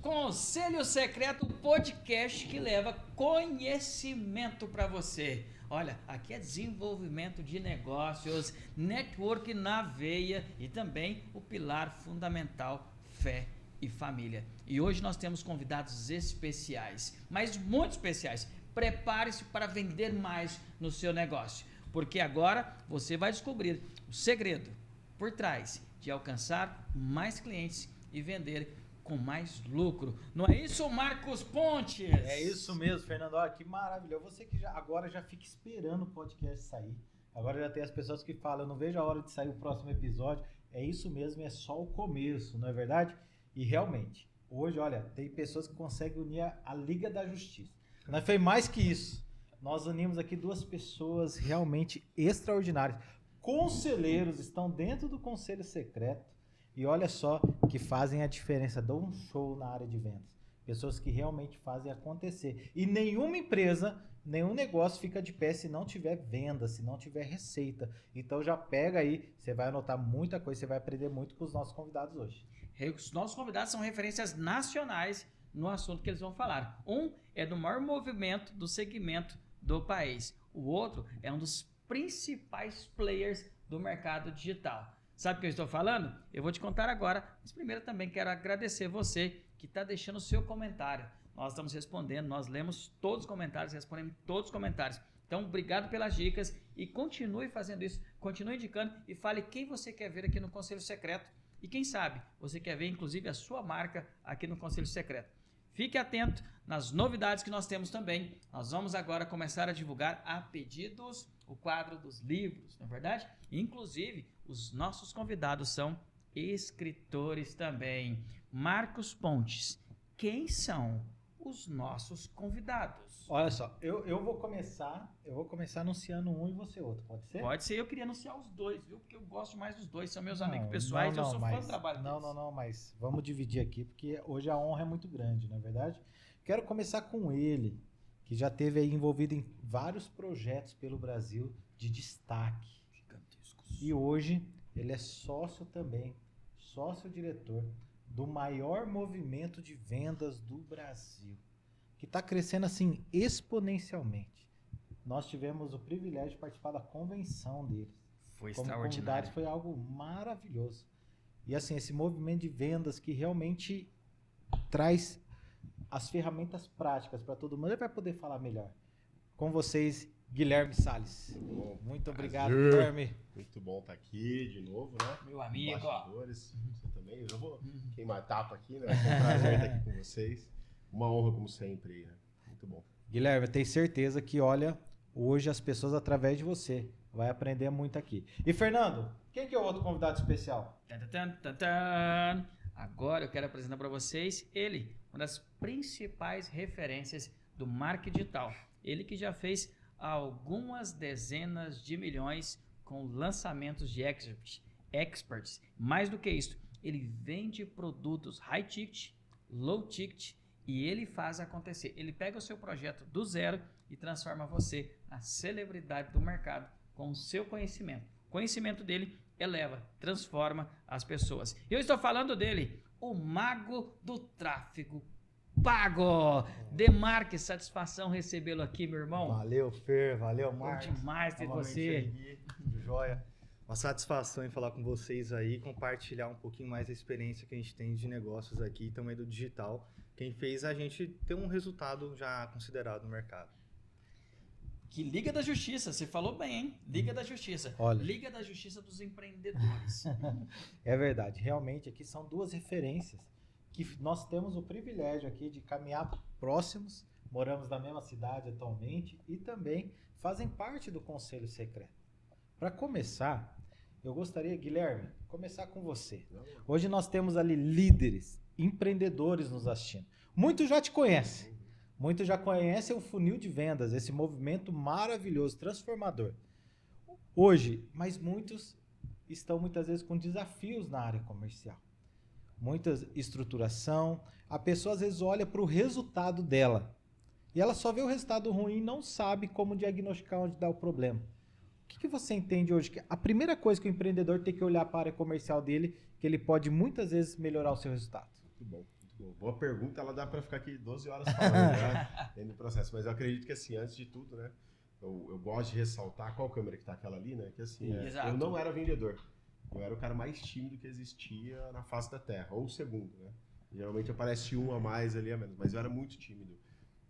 Conselho Secreto, podcast que leva conhecimento para você. Olha, aqui é desenvolvimento de negócios, network na veia e também o pilar fundamental, fé e família. E hoje nós temos convidados especiais, mas muito especiais. Prepare-se para vender mais no seu negócio, porque agora você vai descobrir o segredo por trás de alcançar mais clientes e vender com mais lucro. Não é isso, Marcos Pontes? É isso mesmo, Fernando. Olha que maravilha. Você que agora já fica esperando o podcast sair. Agora já tem as pessoas que falam, eu não vejo a hora de sair o próximo episódio. É isso mesmo, é só o começo, não é verdade? E realmente, hoje, olha, tem pessoas que conseguem unir a Liga da Justiça. Nós foi mais que isso. Nós unimos aqui duas pessoas realmente extraordinárias. Conselheiros estão dentro do Conselho Secreto. E olha só que fazem a diferença, dão um show na área de vendas. Pessoas que realmente fazem acontecer. E nenhuma empresa, nenhum negócio fica de pé se não tiver venda, se não tiver receita. Então já pega aí, você vai anotar muita coisa, você vai aprender muito com os nossos convidados hoje. Os nossos convidados são referências nacionais no assunto que eles vão falar. Um é do maior movimento do segmento do país. O outro é um dos principais players do mercado digital. Sabe o que eu estou falando? Eu vou te contar agora, mas primeiro também quero agradecer você que está deixando o seu comentário. Nós estamos respondendo, nós lemos todos os comentários, respondemos todos os comentários. Então, obrigado pelas dicas e continue fazendo isso, continue indicando e fale quem você quer ver aqui no Conselho Secreto. E quem sabe, você quer ver inclusive a sua marca aqui no Conselho Secreto. Fique atento nas novidades que nós temos também. Nós vamos agora começar a divulgar a pedidos o quadro dos livros, não é verdade? Inclusive, os nossos convidados são escritores também. Marcos Pontes, quem são os nossos convidados? Olha só, eu vou começar anunciando um e você outro, pode ser? Pode ser, eu queria anunciar os dois, viu? Porque eu gosto mais dos dois, são meus amigos pessoais, eu sou fã do trabalho deles. Não, mas vamos dividir aqui, porque hoje a honra é muito grande, não é verdade? Quero começar com ele, que já esteve aí envolvido em vários projetos pelo Brasil de destaque. Gigantescos. E hoje ele é sócio também, sócio-diretor do maior movimento de vendas do Brasil, que está crescendo assim exponencialmente. Nós tivemos o privilégio de participar da convenção deles. Foi Como extraordinário. convidados, foi algo maravilhoso. E assim, esse movimento de vendas que realmente traz as ferramentas práticas para todo mundo. Ele vai poder falar melhor. Com vocês, Guilherme Salles. Muito obrigado, Guilherme. Muito bom estar aqui de novo, né? Meu amigo. Bastidores, você também. Eu já vou queimar a tapa aqui, né? É um prazer estar aqui com vocês. Uma honra, como sempre, né? Muito bom. Guilherme, eu tenho certeza que, olha, hoje as pessoas, através de você, vai aprender muito aqui. E, Fernando, quem que é o outro convidado especial? Agora eu quero apresentar para vocês ele, uma das principais referências do marketing digital. Ele que já fez algumas dezenas de milhões com lançamentos de experts. Mais do que isso, ele vende produtos high ticket, low ticket e ele faz acontecer. Ele pega o seu projeto do zero e transforma você na celebridade do mercado com o seu conhecimento. O conhecimento dele eleva, transforma as pessoas. Eu estou falando dele, o mago do tráfego pago. Demarque, satisfação recebê-lo aqui, meu irmão. Valeu, Fer, valeu, Marcos. Bom demais ter Novamente você. aí, tudo jóia. Uma satisfação em falar com vocês aí, compartilhar um pouquinho mais da experiência que a gente tem de negócios aqui e também do digital, quem fez a gente ter um resultado já considerado no mercado. Que Liga da Justiça, você falou bem, hein? Liga da Justiça. Olha. Liga da Justiça dos Empreendedores. É verdade, realmente aqui são duas referências que nós temos o privilégio aqui de caminhar próximos, moramos na mesma cidade atualmente e também fazem parte do Conselho Secreto. Para começar, eu gostaria, Guilherme, começar com você. Hoje nós temos ali líderes, empreendedores nos assistindo. Muitos já te conhecem. Muitos já conhecem o funil de vendas, esse movimento maravilhoso, transformador. Hoje, mas muitos estão muitas vezes com desafios na área comercial. Muita estruturação. A pessoa às vezes olha para o resultado dela e ela só vê o resultado ruim e não sabe como diagnosticar onde dá o problema. O que você entende hoje? Que a primeira coisa que o empreendedor tem que olhar para a área comercial dele, que ele pode muitas vezes melhorar o seu resultado. Muito bom, muito Boa pergunta, ela dá para ficar aqui 12 horas falando, né? Dentro do processo. Mas eu acredito que, assim, antes de tudo, né? Eu gosto de ressaltar, qual câmera que tá aquela ali, né? Que assim, Exato. eu não era vendedor. Eu era o cara mais tímido que existia na face da Terra, ou o segundo, né? Geralmente aparece um a mais ali a menos, mas eu era muito tímido.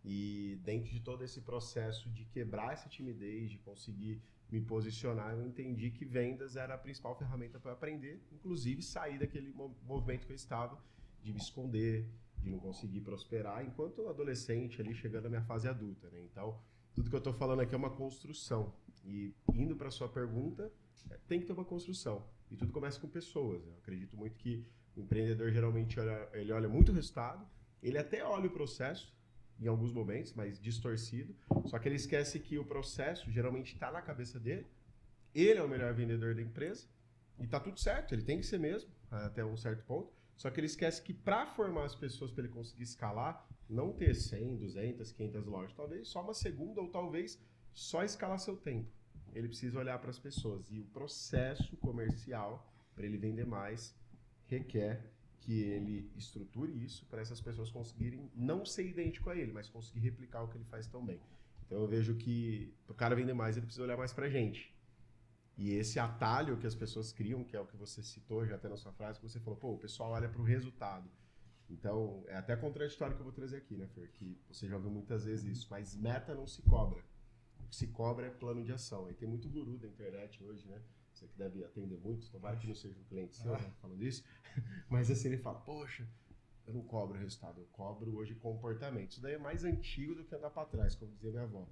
E dentro de todo esse processo de quebrar essa timidez, de conseguir me posicionar, eu entendi que vendas era a principal ferramenta para aprender, inclusive sair daquele movimento que eu estava, de me esconder, de não conseguir prosperar, enquanto adolescente ali chegando à minha fase adulta, né? Então, tudo que eu estou falando aqui é uma construção. E indo para a sua pergunta, tem que ter uma construção. E tudo começa com pessoas. Eu acredito muito que o empreendedor geralmente ele olha muito o resultado, ele até olha o processo, em alguns momentos, mas distorcido, só que ele esquece que o processo geralmente está na cabeça dele, ele é o melhor vendedor da empresa, e está tudo certo, ele tem que ser mesmo, até um certo ponto, só que ele esquece que para formar as pessoas, para ele conseguir escalar, não ter 100, 200, 500 lojas, talvez só uma segunda, ou talvez só escalar seu tempo. Ele precisa olhar para as pessoas, e o processo comercial, para ele vender mais, requer que ele estruture isso para essas pessoas conseguirem não ser idêntico a ele, mas conseguir replicar o que ele faz tão bem. Então eu vejo que para o cara vender mais, ele precisa olhar mais para a gente. E esse atalho que as pessoas criam, que é o que você citou já até na sua frase, que você falou, pô, o pessoal olha para o resultado. Então, é até contraditório que eu vou trazer aqui, né, Fer? Que você já ouviu muitas vezes isso, mas meta não se cobra. O que se cobra é plano de ação. Aí tem muito guru da internet hoje, né? Você que deve atender muito, tomara que não seja um cliente seu, né, falando isso. Mas assim, ele fala, poxa, eu não cobro resultado, eu cobro hoje comportamento. Isso daí é mais antigo do que andar para trás, como dizia minha avó.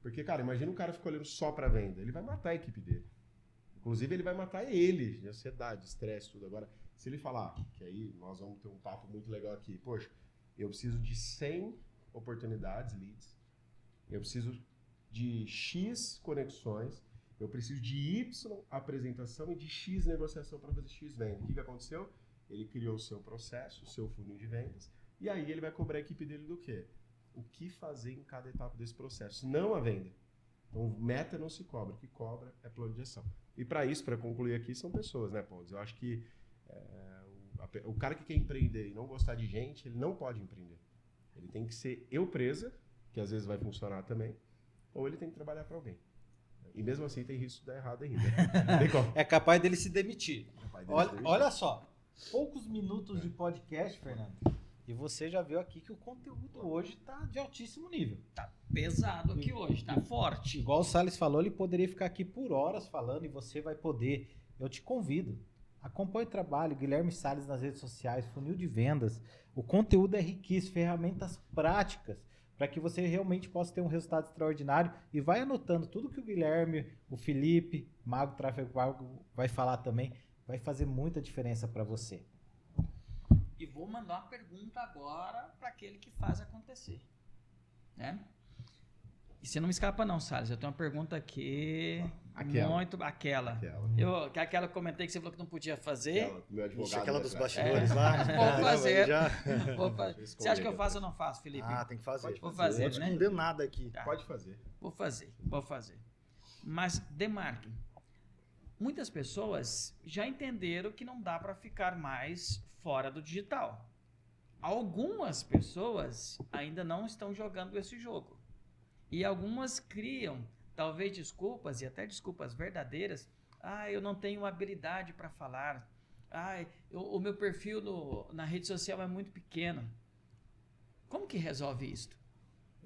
Porque, cara, imagina um cara ficar olhando só para venda. Ele vai matar a equipe dele. Inclusive, ele vai matar ele, de ansiedade, estresse, tudo. Agora, se ele falar, que aí nós vamos ter um papo muito legal aqui, poxa, eu preciso de 100 oportunidades, leads, eu preciso de X conexões, eu preciso de Y apresentação e de X negociação para fazer X venda. O que aconteceu? Ele criou o seu processo, o seu funil de vendas, e aí ele vai cobrar a equipe dele do quê? O que fazer em cada etapa desse processo, não a venda. Então, meta não se cobra, o que cobra é plano de ação. E para isso, para concluir aqui, são pessoas, né, Paulo? Eu acho que o cara que quer empreender e não gostar de gente, ele não pode empreender. Ele tem que ser eu presa, que às vezes vai funcionar também, ou ele tem que trabalhar para alguém. E mesmo assim tem risco de dar errado ainda. É capaz dele se demitir. Olha só, poucos minutos de podcast, Fernando, e você já viu aqui que o conteúdo hoje está de altíssimo nível. Tá pesado aqui hoje, tá forte. Igual o Salles falou, ele poderia ficar aqui por horas falando e você vai poder. Eu te convido. Acompanhe o trabalho, Guilherme Salles nas redes sociais, funil de vendas. O conteúdo é riquíssimo, ferramentas práticas para que você realmente possa ter um resultado extraordinário e vai anotando tudo que o Guilherme, o Felipe, Mago Tráfego Pago vai falar também, vai fazer muita diferença para você. E vou mandar uma pergunta agora para aquele que faz acontecer, né? E você não me escapa não, Salles, eu tenho uma pergunta aqui, aquela que eu comentei que você falou que não podia fazer. Meu advogado. Ixi, aquela dos bastidores lá. Vou fazer. Vou fazer. Você acha que eu faço ou não faço, Felipe? Ah, tem que fazer. Vou fazer, não vou né? esconder nada aqui. Tá. Pode fazer. Vou fazer. Mas, Demarque, muitas pessoas já entenderam que não dá para ficar mais fora do digital. Algumas pessoas ainda não estão jogando esse jogo. E algumas criam, talvez, desculpas, e até desculpas verdadeiras. Ah, eu não tenho habilidade para falar. Ah, o meu perfil na rede social é muito pequeno. Como que resolve isso?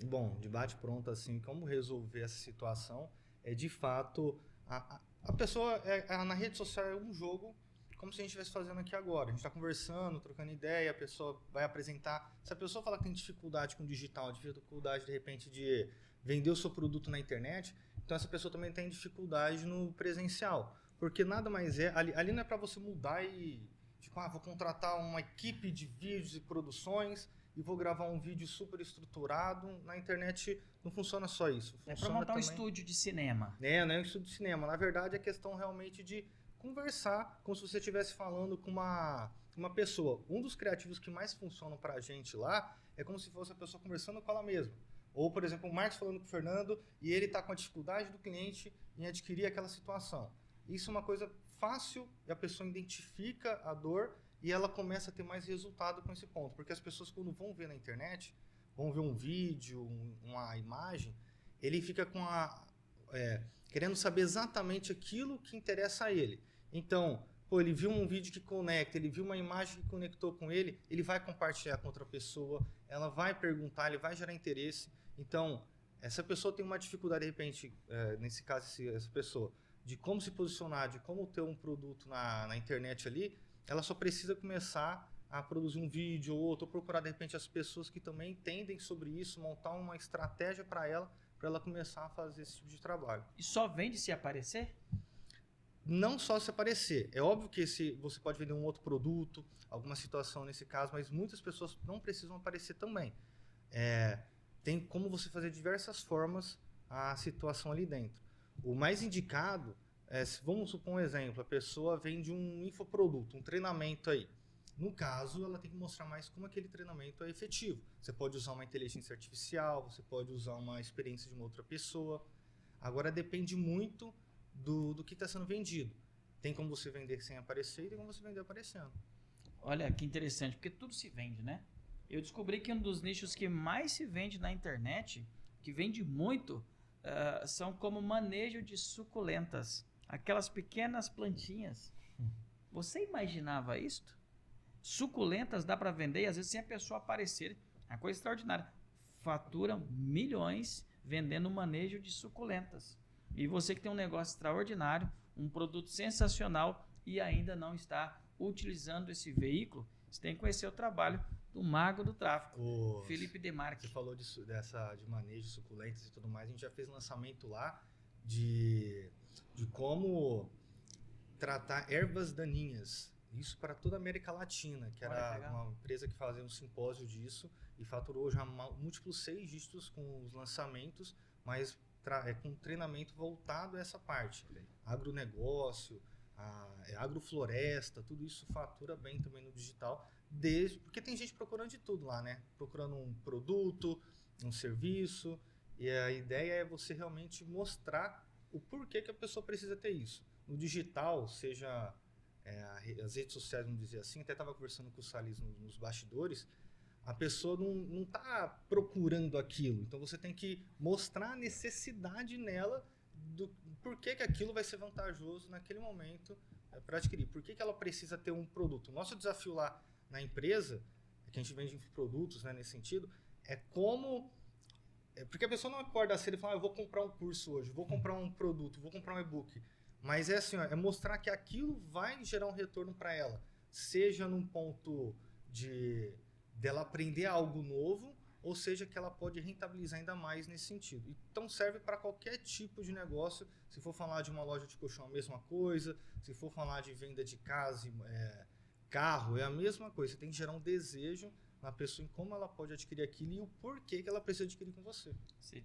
Bom, de bate-pronto, assim, como resolver essa situação é, de fato, a pessoa, na rede social é um jogo como se a gente estivesse fazendo aqui agora. A gente está conversando, trocando ideia, a pessoa vai apresentar. Se a pessoa falar que tem dificuldade com o digital, dificuldade, de repente, de vender o seu produto na internet, então essa pessoa também tem dificuldade no presencial. Porque nada mais é... Ali não é para você mudar e... Tipo, vou contratar uma equipe de vídeos e produções e vou gravar um vídeo super estruturado. Na internet não funciona só isso. É para montar um estúdio de cinema. Não é um estúdio de cinema. Na verdade, é questão realmente de conversar como se você estivesse falando com uma pessoa. Um dos criativos que mais funcionam para a gente lá é como se fosse a pessoa conversando com ela mesma. Ou, por exemplo, o Marcos falando com o Fernando e ele está com a dificuldade do cliente em adquirir aquela situação. Isso é uma coisa fácil e a pessoa identifica a dor e ela começa a ter mais resultado com esse ponto. Porque as pessoas, quando vão ver na internet, vão ver um vídeo, uma imagem, ele fica com querendo saber exatamente aquilo que interessa a ele. Então, ele viu um vídeo que conecta, ele viu uma imagem que conectou com ele, ele vai compartilhar com outra pessoa, ela vai perguntar, ele vai gerar interesse. Então, essa pessoa tem uma dificuldade, de repente, nesse caso, essa pessoa, de como se posicionar, de como ter um produto na internet ali, ela só precisa começar a produzir um vídeo ou outro, ou procurar, de repente, as pessoas que também entendem sobre isso, montar uma estratégia para ela começar a fazer esse tipo de trabalho. E só vende se aparecer? Não só se aparecer. É óbvio que você pode vender um outro produto, alguma situação nesse caso, mas muitas pessoas não precisam aparecer também. Tem como você fazer diversas formas a situação ali dentro. O mais indicado vamos supor um exemplo, a pessoa vende um infoproduto, um treinamento aí. No caso, ela tem que mostrar mais como aquele treinamento é efetivo. Você pode usar uma inteligência artificial, você pode usar uma experiência de uma outra pessoa. Agora depende muito do que está sendo vendido. Tem como você vender sem aparecer e tem como você vender aparecendo. Olha que interessante, porque tudo se vende, né? Eu descobri que um dos nichos que mais se vende na internet, que vende muito, são como manejo de suculentas. Aquelas pequenas plantinhas. Você imaginava isto? Suculentas dá para vender e às vezes sem a pessoa aparecer. É uma coisa extraordinária. Faturam milhões vendendo manejo de suculentas. E você que tem um negócio extraordinário, um produto sensacional e ainda não está utilizando esse veículo, você tem que conhecer o trabalho do mago do tráfego, Felipe Demarque. Você falou de manejo de suculentas e tudo mais. A gente já fez lançamento lá de como tratar ervas daninhas. Isso para toda a América Latina, que era uma empresa que fazia um simpósio disso e faturou já múltiplos 6 dígitos com os lançamentos, mas com treinamento voltado a essa parte. Agronegócio, agrofloresta, tudo isso fatura bem também no digital, porque tem gente procurando de tudo lá, né? Procurando um produto, um serviço, e a ideia é você realmente mostrar o porquê que a pessoa precisa ter isso. No digital, seja as redes sociais, vamos dizer assim, até estava conversando com o Salles nos bastidores, a pessoa não está procurando aquilo. Então você tem que mostrar a necessidade nela do porquê que aquilo vai ser vantajoso naquele momento para adquirir. Por que ela precisa ter um produto? O nosso desafio lá na empresa, que a gente vende produtos, né, nesse sentido, porque a pessoa não acorda cedo e fala, eu vou comprar um curso hoje, vou comprar um produto, vou comprar um e-book. Mas é mostrar que aquilo vai gerar um retorno para ela, seja num ponto dela aprender algo novo, ou seja, que ela pode rentabilizar ainda mais nesse sentido. Então serve para qualquer tipo de negócio. Se for falar de uma loja de colchão, a mesma coisa. Se for falar de venda de casa, carro, é a mesma coisa. Você tem que gerar um desejo na pessoa em como ela pode adquirir aquilo e o porquê que ela precisa adquirir com você. Você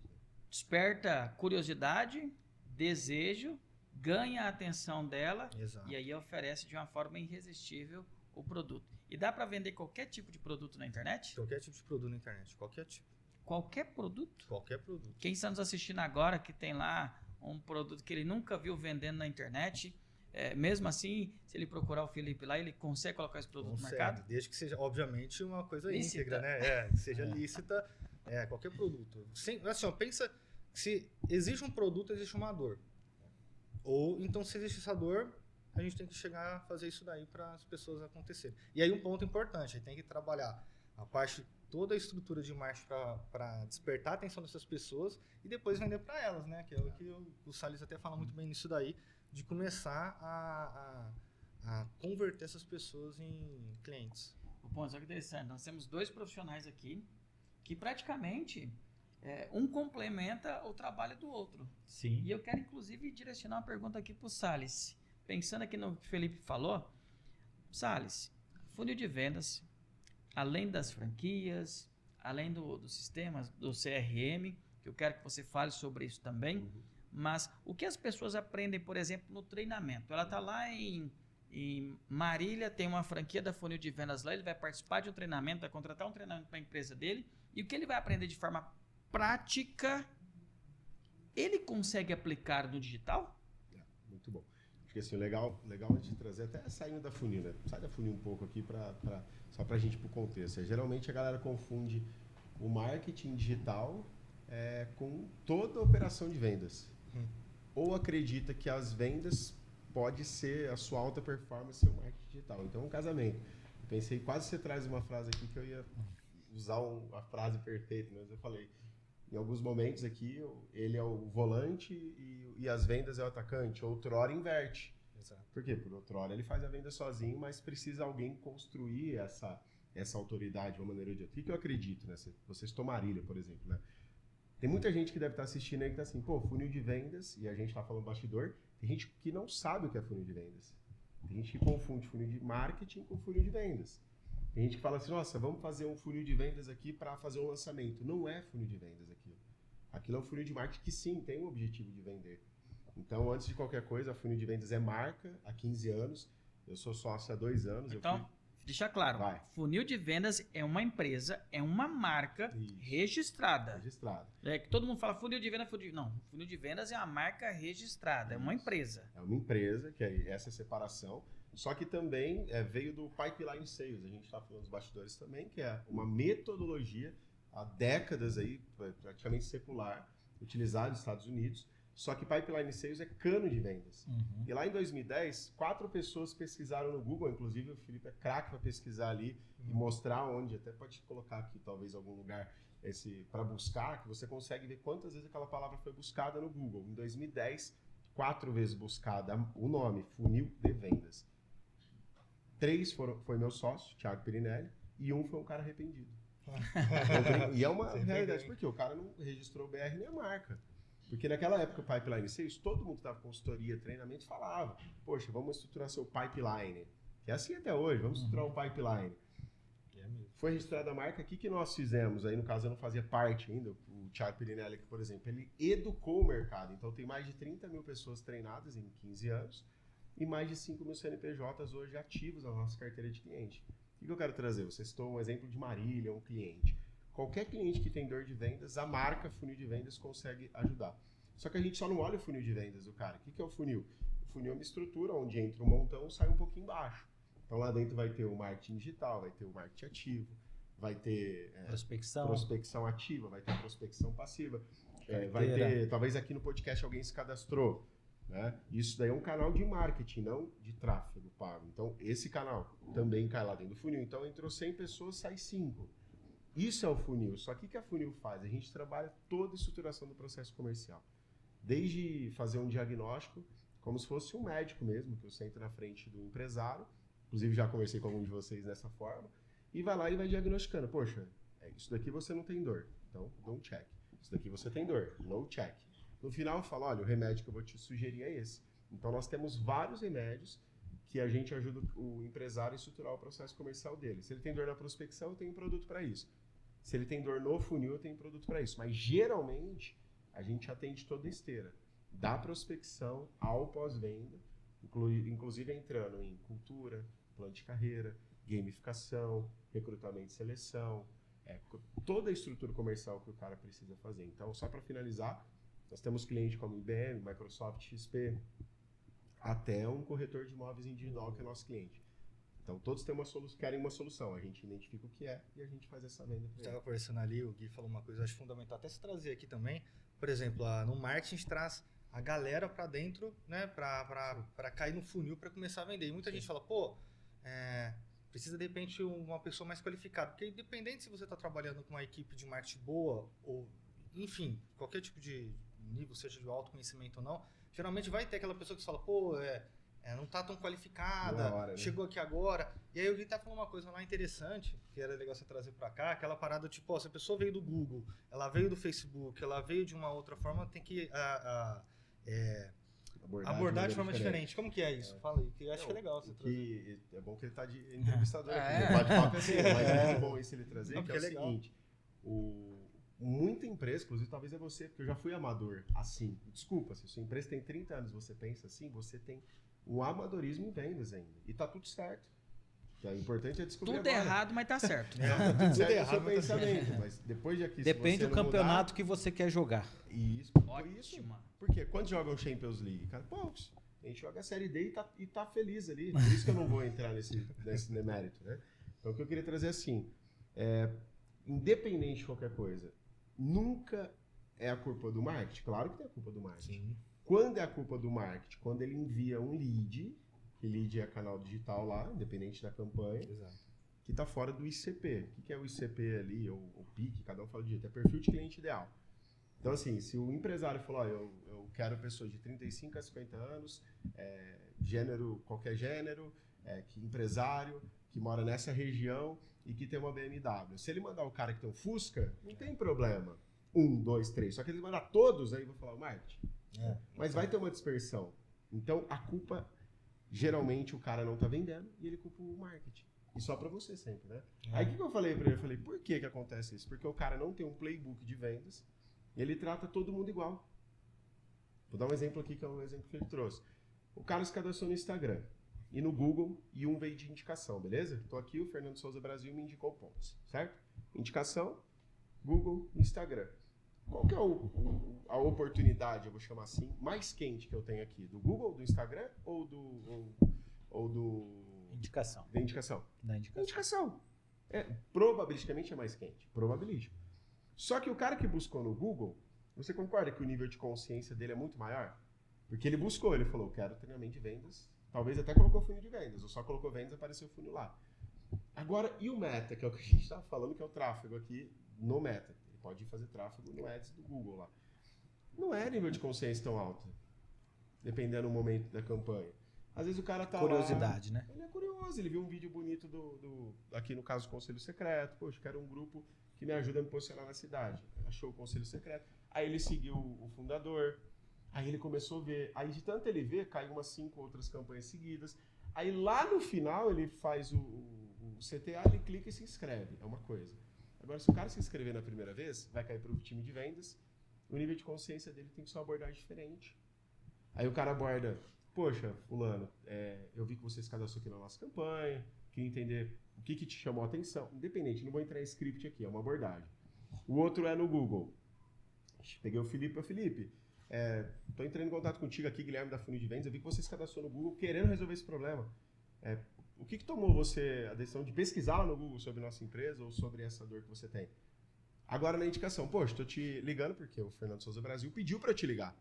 desperta curiosidade, desejo, ganha a atenção dela. Exato. E aí oferece de uma forma irresistível o produto. E dá para vender qualquer tipo de produto na internet? Qualquer tipo de produto na internet, qualquer tipo. Qualquer produto? Qualquer produto. Quem está nos assistindo agora que tem lá um produto que ele nunca viu vendendo na internet, mesmo assim, se ele procurar o Felipe lá, ele consegue colocar esse produto no mercado? Desde que seja, obviamente, uma coisa lícita. Íntegra, né? Que seja lícita, qualquer produto. Assim, pensa, se existe um produto, existe uma dor. Ou, então, se existe essa dor, a gente tem que chegar a fazer isso daí para as pessoas acontecerem. E aí um ponto importante, a gente tem que trabalhar toda a estrutura de marketing para despertar a atenção dessas pessoas e depois vender para elas, né? Que é o que o Salles até fala muito bem nisso daí, de começar a converter essas pessoas em clientes. Bom, só que interessante, nós temos 2 profissionais aqui que praticamente um complementa o trabalho do outro. Sim. E eu quero inclusive direcionar uma pergunta aqui para o Salles. Pensando aqui no que o Felipe falou, Salles, funil de vendas, além das franquias, além dos sistemas, do CRM, que eu quero que você fale sobre isso também, mas o que as pessoas aprendem, por exemplo, no treinamento? Ela está lá em Marília, tem uma franquia da funil de vendas lá, ele vai participar de um treinamento, vai contratar um treinamento para a empresa dele, e o que ele vai aprender de forma prática, ele consegue aplicar no digital? Muito bom. que assim, legal antes de trazer, até saindo da funil, né? Sai da funil um pouco aqui, só pra gente ir pro contexto. Geralmente a galera confunde o marketing digital com toda a operação de vendas. Ou acredita que as vendas pode ser a sua alta performance, seu marketing digital. Então, um casamento. Eu pensei, quase você traz uma frase aqui que eu ia usar a frase perfeita, mas eu falei, em alguns momentos aqui, ele é o volante e as vendas é o atacante. Outrora inverte. Exato. Por quê? Por outrora ele faz a venda sozinho, mas precisa alguém construir essa autoridade de uma maneira ou de outra. O que eu acredito, né? Vocês Tomarilha, por exemplo, né? Tem muita gente que deve estar assistindo aí que está assim, pô, funil de vendas, e a gente está falando bastidor, tem gente que não sabe o que é funil de vendas. Tem gente que confunde funil de marketing com funil de vendas. Tem gente que fala assim, nossa, vamos fazer um funil de vendas aqui para fazer um lançamento. Não é funil de vendas aquilo. Aquilo é um funil de marketing que sim, tem o objetivo de vender. Então, antes de qualquer coisa, a funil de vendas é marca há 15 anos. Eu sou sócio há 2 anos. Então, deixa claro, Vai. funil de vendas é uma empresa, é uma marca Isso. registrada. Registrado. É que todo mundo fala funil de vendas, não, funil de vendas é uma marca registrada, é uma Isso. empresa. É uma empresa, que é essa separação. Só que também veio do Pipeline Sales. A gente está falando dos bastidores também, que é uma metodologia há décadas aí, praticamente secular, utilizada nos Estados Unidos. Só que Pipeline Sales é cano de vendas. E lá em 2010, 4 pessoas pesquisaram no Google, inclusive o Felipe é craque para pesquisar ali e mostrar onde, até pode colocar aqui talvez algum lugar para buscar, que você consegue ver quantas vezes aquela palavra foi buscada no Google. Em 2010, 4 vezes buscada o nome, funil de vendas. 3 foi meu sócio, Thiago Pirinelli, e 1 foi um cara arrependido. E é uma realidade, porque o cara não registrou o BR nem a marca. Porque naquela época, o Pipeline Sales, todo mundo que estava com consultoria, treinamento, falava, poxa, vamos estruturar seu pipeline. Que é assim até hoje, vamos estruturar um pipeline. Foi registrada a marca, o que nós fizemos? Aí, no caso, eu não fazia parte ainda, o Thiago Pirinelli aqui, por exemplo, ele educou o mercado. Então, tem mais de 30 mil pessoas treinadas em 15 anos e mais de 5 mil CNPJs hoje ativos na nossa carteira de cliente. O que eu quero trazer? Você citou um exemplo de Marília, um cliente. Qualquer cliente que tem dor de vendas, a marca funil de vendas consegue ajudar. Só que a gente só não olha o funil de vendas do cara. O que é o funil? O funil é uma estrutura onde entra um montão e sai um pouquinho embaixo. Então lá dentro vai ter o marketing digital, vai ter o marketing ativo, vai ter prospecção ativa, vai ter prospecção passiva, vai ter, talvez aqui no podcast alguém se cadastrou. Né? Isso daí é um canal de marketing, não de tráfego pago. Então esse canal também cai lá dentro do funil. Então entrou 100 pessoas, sai 5. Isso é o funil. Só que o que a funil faz? A gente trabalha toda a estruturação do processo comercial. Desde fazer um diagnóstico, como se fosse um médico mesmo, que eu sento na frente do empresário, inclusive já conversei com algum de vocês dessa forma, e vai lá e vai diagnosticando. Poxa, isso daqui você não tem dor, então don't check. Isso daqui você tem dor, no check. No final eu falo, olha, o remédio que eu vou te sugerir é esse. Então nós temos vários remédios que a gente ajuda o empresário a estruturar o processo comercial dele. Se ele tem dor na prospecção, eu tenho um produto para isso. Se ele tem dor no funil, eu tenho um produto para isso. Mas geralmente a gente atende toda a esteira, da prospecção ao pós-venda, inclusive entrando em cultura, plano de carreira, gamificação, recrutamento e seleção, toda a estrutura comercial que o cara precisa fazer. Então, só para finalizar, nós temos clientes como IBM, Microsoft, XP, até um corretor de imóveis individual que é nosso cliente. Então, todos querem uma solução. A gente identifica o que é e a gente faz essa venda. Estava conversando ali, o Gui falou uma coisa, acho fundamental até se trazer aqui também. Por exemplo, no marketing a gente traz a galera para dentro, né, para cair no funil para começar a vender. E muita gente fala, pô, precisa de repente uma pessoa mais qualificada. Porque independente se você está trabalhando com uma equipe de marketing boa ou, enfim, qualquer tipo de nível, seja de autoconhecimento ou não, geralmente vai ter aquela pessoa que fala, pô, não tá tão qualificada, hora, né? chegou aqui agora. E aí o Gui tá falando uma coisa lá interessante, que era legal você trazer pra cá, aquela parada tipo, se a pessoa veio do Google, ela veio do Facebook, ela veio de uma outra forma, tem que abordar de forma diferente. Como que é isso? Fala aí, que eu acho que é legal você trazer. É bom que ele tá de entrevistador aqui, né? Bate-papo assim, mas é muito bom isso ele trazer, Não, que é o legal. seguinte, muita empresa, inclusive talvez é você, porque eu já fui amador assim. Desculpa, se a sua empresa tem 30 anos você pensa assim, você tem o amadorismo em vendas ainda. E tá tudo certo. O importante é descobrir Tudo agora. errado, mas tá certo. Tudo Tudo errado errado, no mas seu tá pensamento. Mas depois de aqui, Depende se você do não campeonato que você quer jogar. Isso. Por isso. Ótima. Porque quando jogam Champions League? Cara, poucos. A gente joga a Série D e tá feliz ali. Por isso que eu não vou entrar nesse demérito, né? Então, o que eu queria trazer assim, independente de qualquer coisa, nunca é a culpa do marketing? Claro que tem a culpa do marketing. Sim. Quando é a culpa do marketing? Quando ele envia um lead, que lead é canal digital lá, independente da campanha, Exato. que está fora do ICP. O que é o ICP ali, ou o PIC, cada um fala de jeito, é perfil de cliente ideal. Então, assim, se o empresário falou, eu quero pessoas de 35 a 50 anos, gênero, qualquer gênero, que empresário, que mora nessa região e que tem uma BMW. Se ele mandar o cara que tem um Fusca, não tem problema. 1, 2, 3. Só que ele mandar todos, aí eu vou falar o marketing. Mas vai ter uma dispersão. Então, a culpa, geralmente, o cara não tá vendendo e ele culpa o marketing. E só pra você sempre, né? Aí o que eu falei pra ele? Eu falei, por que acontece isso? Porque o cara não tem um playbook de vendas e ele trata todo mundo igual. Vou dar um exemplo aqui, que é um exemplo que ele trouxe. O cara se cadastrou no Instagram e no Google e um veio de indicação, beleza? Tô aqui, o Fernando Souza Brasil me indicou pontos, certo? Indicação, Google, Instagram. Qual que é a oportunidade, eu vou chamar assim, mais quente que eu tenho aqui? Do Google, do Instagram ou do... Indicação. Da indicação? Da indicação. Indicação. Probabilisticamente é mais quente. Probabilístico. Só que o cara que buscou no Google, você concorda que o nível de consciência dele é muito maior? Porque ele buscou, ele falou, quero treinamento de vendas. Talvez até colocou funil de vendas, ou só colocou vendas e apareceu o funil lá. Agora, e o Meta, que é o que a gente está falando, que é o tráfego aqui no Meta. Ele pode fazer tráfego no Ads do Google lá. Não é nível de consciência tão alto, dependendo do momento da campanha. Às vezes o cara tá Curiosidade, lá, né? ele é curioso, ele viu um vídeo bonito aqui no caso, Conselho Secreto. Poxa, quero um grupo que me ajuda a me posicionar na cidade. Achou o Conselho Secreto. Aí ele seguiu o fundador. Aí ele começou a ver. Aí de tanto ele ver, caiu umas 5 outras campanhas seguidas. Aí lá no final ele faz o CTA, ele clica e se inscreve. É uma coisa. Agora, se o cara se inscrever na primeira vez, vai cair para o time de vendas. O nível de consciência dele tem que ser uma abordagem diferente. Aí o cara aborda... Poxa, fulano, eu vi que você se cadastrou aqui na nossa campanha, queria entender o que te chamou a atenção. Independente, não vou entrar em script aqui, é uma abordagem. O outro é no Google. Peguei o Felipe. Estou entrando em contato contigo aqui, Guilherme da Funil de Vendas, eu vi que você se cadastrou no Google querendo resolver esse problema. O que tomou você a decisão de pesquisar lá no Google sobre nossa empresa ou sobre essa dor que você tem? Agora na indicação, poxa, estou te ligando porque o Fernando Souza Brasil pediu para te ligar.